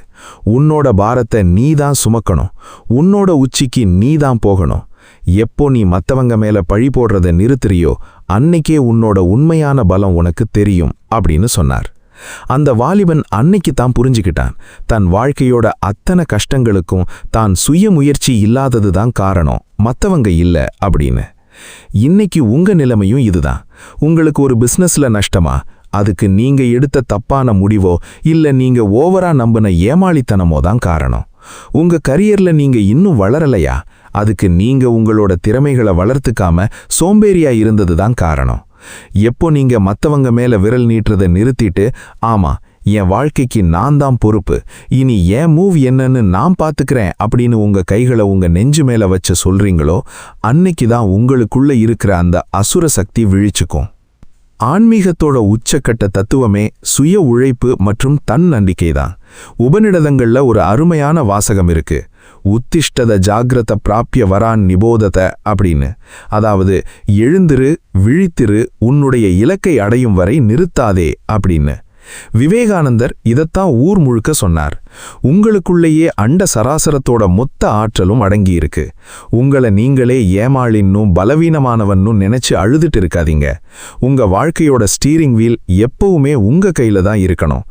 உன்னோட பாரத்தை நீதான் சுமக்கணும். உன்னோட உச்சிக்கு நீதான் போகணும். எப்போ நீ மத்தவங்க மேல பழி போடுறத நிறுத்துறியோ அன்னைக்கே உன்னோட உண்மையான பலம் உனக்கு தெரியும் அப்படின்னு சொன்னார். அந்த வாலிபன் அன்னைக்கு தான் புரிஞ்சுக்கிட்டான், தன் வாழ்க்கையோட அத்தனை கஷ்டங்களுக்கும் தான் சுய முயற்சி இல்லாதது தான் காரணம், மத்தவங்க இல்ல அப்படின்னு. இன்னைக்கு உங்க நிலைமையும் இதுதான். உங்களுக்கு ஒரு பிசினஸ்ல நஷ்டமா? அதுக்கு நீங்க எடுத்த தப்பான முடிவோ இல்ல நீங்க ஓவரா நம்பின ஏமாளித்தனமோ தான் காரணம். உங்க கரியர்ல நீங்க இன்னும் வளரலையா? அதுக்கு நீங்க உங்களோட திறமைகளை வளர்த்துக்காம சோம்பேறியா இருந்தது தான் காரணம். எப்போ நீங்க மத்தவங்க மேல விரல் நீட்டுறதை நிறுத்திட்டு, ஆமா, என் வாழ்க்கைக்கு நான் தான் பொறுப்பு, இனி என் மூவ் என்னன்னு நான் பாத்துக்கிறேன் அப்படின்னு உங்க கைகளை உங்க நெஞ்சு மேல வச்சு சொல்றீங்களோ அன்னைக்கு தான் உங்களுக்குள்ள இருக்கிற அந்த அசுர சக்தி விழிச்சுக்கும். ஆன்மீகத்தோட உச்சக்கட்ட தத்துவமே சுய உழைப்பு மற்றும் தன்னம்பிக்கை தான். உபநிடதங்கள்ல ஒரு அருமையான வாசகம் இருக்கு, உத்திஷ்டத ஜாகிரத பிராப்பிய வரான் நிபோதத அப்படின்னு. அதாவது, எழுந்திரு, விழித்திரு, உன்னுடைய இலக்கை அடையும் வரை நிறுத்தாதே அப்படின்னு. விவேகானந்தர் இதத்தான் ஊர் முழுக்க சொன்னார். உங்களுக்குள்ளேயே அண்ட சராசரத்தோட மொத்த ஆற்றலும் அடங்கியிருக்கு. உங்களை நீங்களே ஏமாளின்னும் பலவீனமானவன்னும் நினைச்சு அழுதுட்டு இருக்காதீங்க. உங்க வாழ்க்கையோட ஸ்டீரிங் வீல் எப்பவுமே உங்க கையில தான் இருக்கணும்.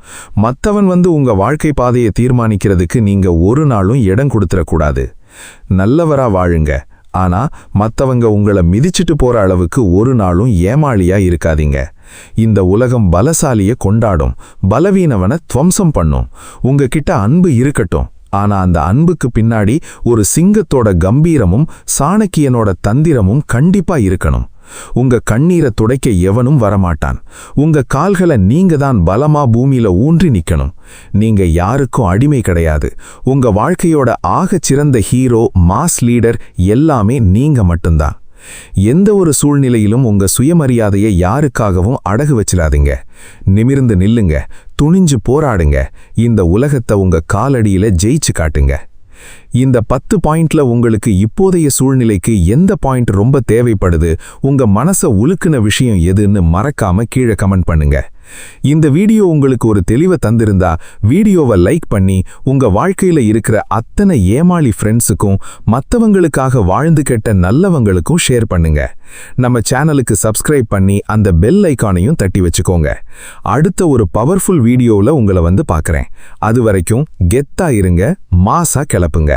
மத்தவன் வந்து உங்க வாழ்க்கை பாதையை தீர்மானிக்கிறதுக்கு நீங்க ஒரு நாளும் இடம் கொடுத்துடக்கூடாது. நல்லவரா வாழுங்க, ஆனா மத்தவங்க உங்களை மிதிச்சிட்டு போற அளவுக்கு ஒரு நாளும் ஏமாளியா இருக்காதீங்க. இந்த உலகம் பலசாலிய கொண்டாடும், பலவீனவனை துவம்சம் பண்ணும். உங்ககிட்ட அன்பு இருக்கட்டும், ஆனா அந்த அன்புக்கு பின்னாடி ஒரு சிங்கத்தோட கம்பீரமும் சாணக்கியனோட தந்திரமும் கண்டிப்பா இருக்கணும். உங்க கண்ணீரை துடைக்க எவனும் வரமாட்டான். உங்க கால்களை நீங்க தான் பலமா பூமியில ஊன்றி நிக்கணும். நீங்க யாருக்கும் அடிமை கிடையாது. உங்க வாழ்க்கையோட ஆகச் சிறந்த ஹீரோ, மாஸ் லீடர் எல்லாமே நீங்க மட்டும்தான். எந்த ஒரு சூழ்நிலையிலும் உங்க சுயமரியாதையை யாருக்காகவும் அடகு வச்சிடாதீங்க. நிமிர்ந்து நில்லுங்க, துணிஞ்சு போராடுங்க. இந்த உலகத்தை உங்க காலடியில ஜெயிச்சு காட்டுங்க. இந்த 10 பாயிண்ட்ல உங்களுக்கு இப்போதைய சூழ்நிலைக்கு எந்த பாயிண்ட் ரொம்ப தேவைப்படுது, உங்க மனசை உலுக்குன விஷயம் எதுன்னு மறக்காம கீழே கமெண்ட் பண்ணுங்க. இந்த வீடியோ உங்களுக்கு ஒரு தெளிவை தந்திருந்தா வீடியோவை லைக் பண்ணி உங்க வாழ்க்கையில இருக்கிற அத்தனை ஏமாளி ஃப்ரெண்ட்ஸுக்கும் மத்தவங்களுக்காக வாழ்ந்து கெட்ட நல்லவங்களுக்கும் ஷேர் பண்ணுங்க. நம்ம சேனலுக்கு சப்ஸ்கிரைப் பண்ணி அந்த பெல் ஐகானையும் தட்டி வச்சுக்கோங்க. அடுத்த ஒரு பவர்ஃபுல் வீடியோவில் உங்களை வந்து பார்க்குறேன். அது வரைக்கும் கெத்தா இருங்க, மாசா கிளப்புங்க.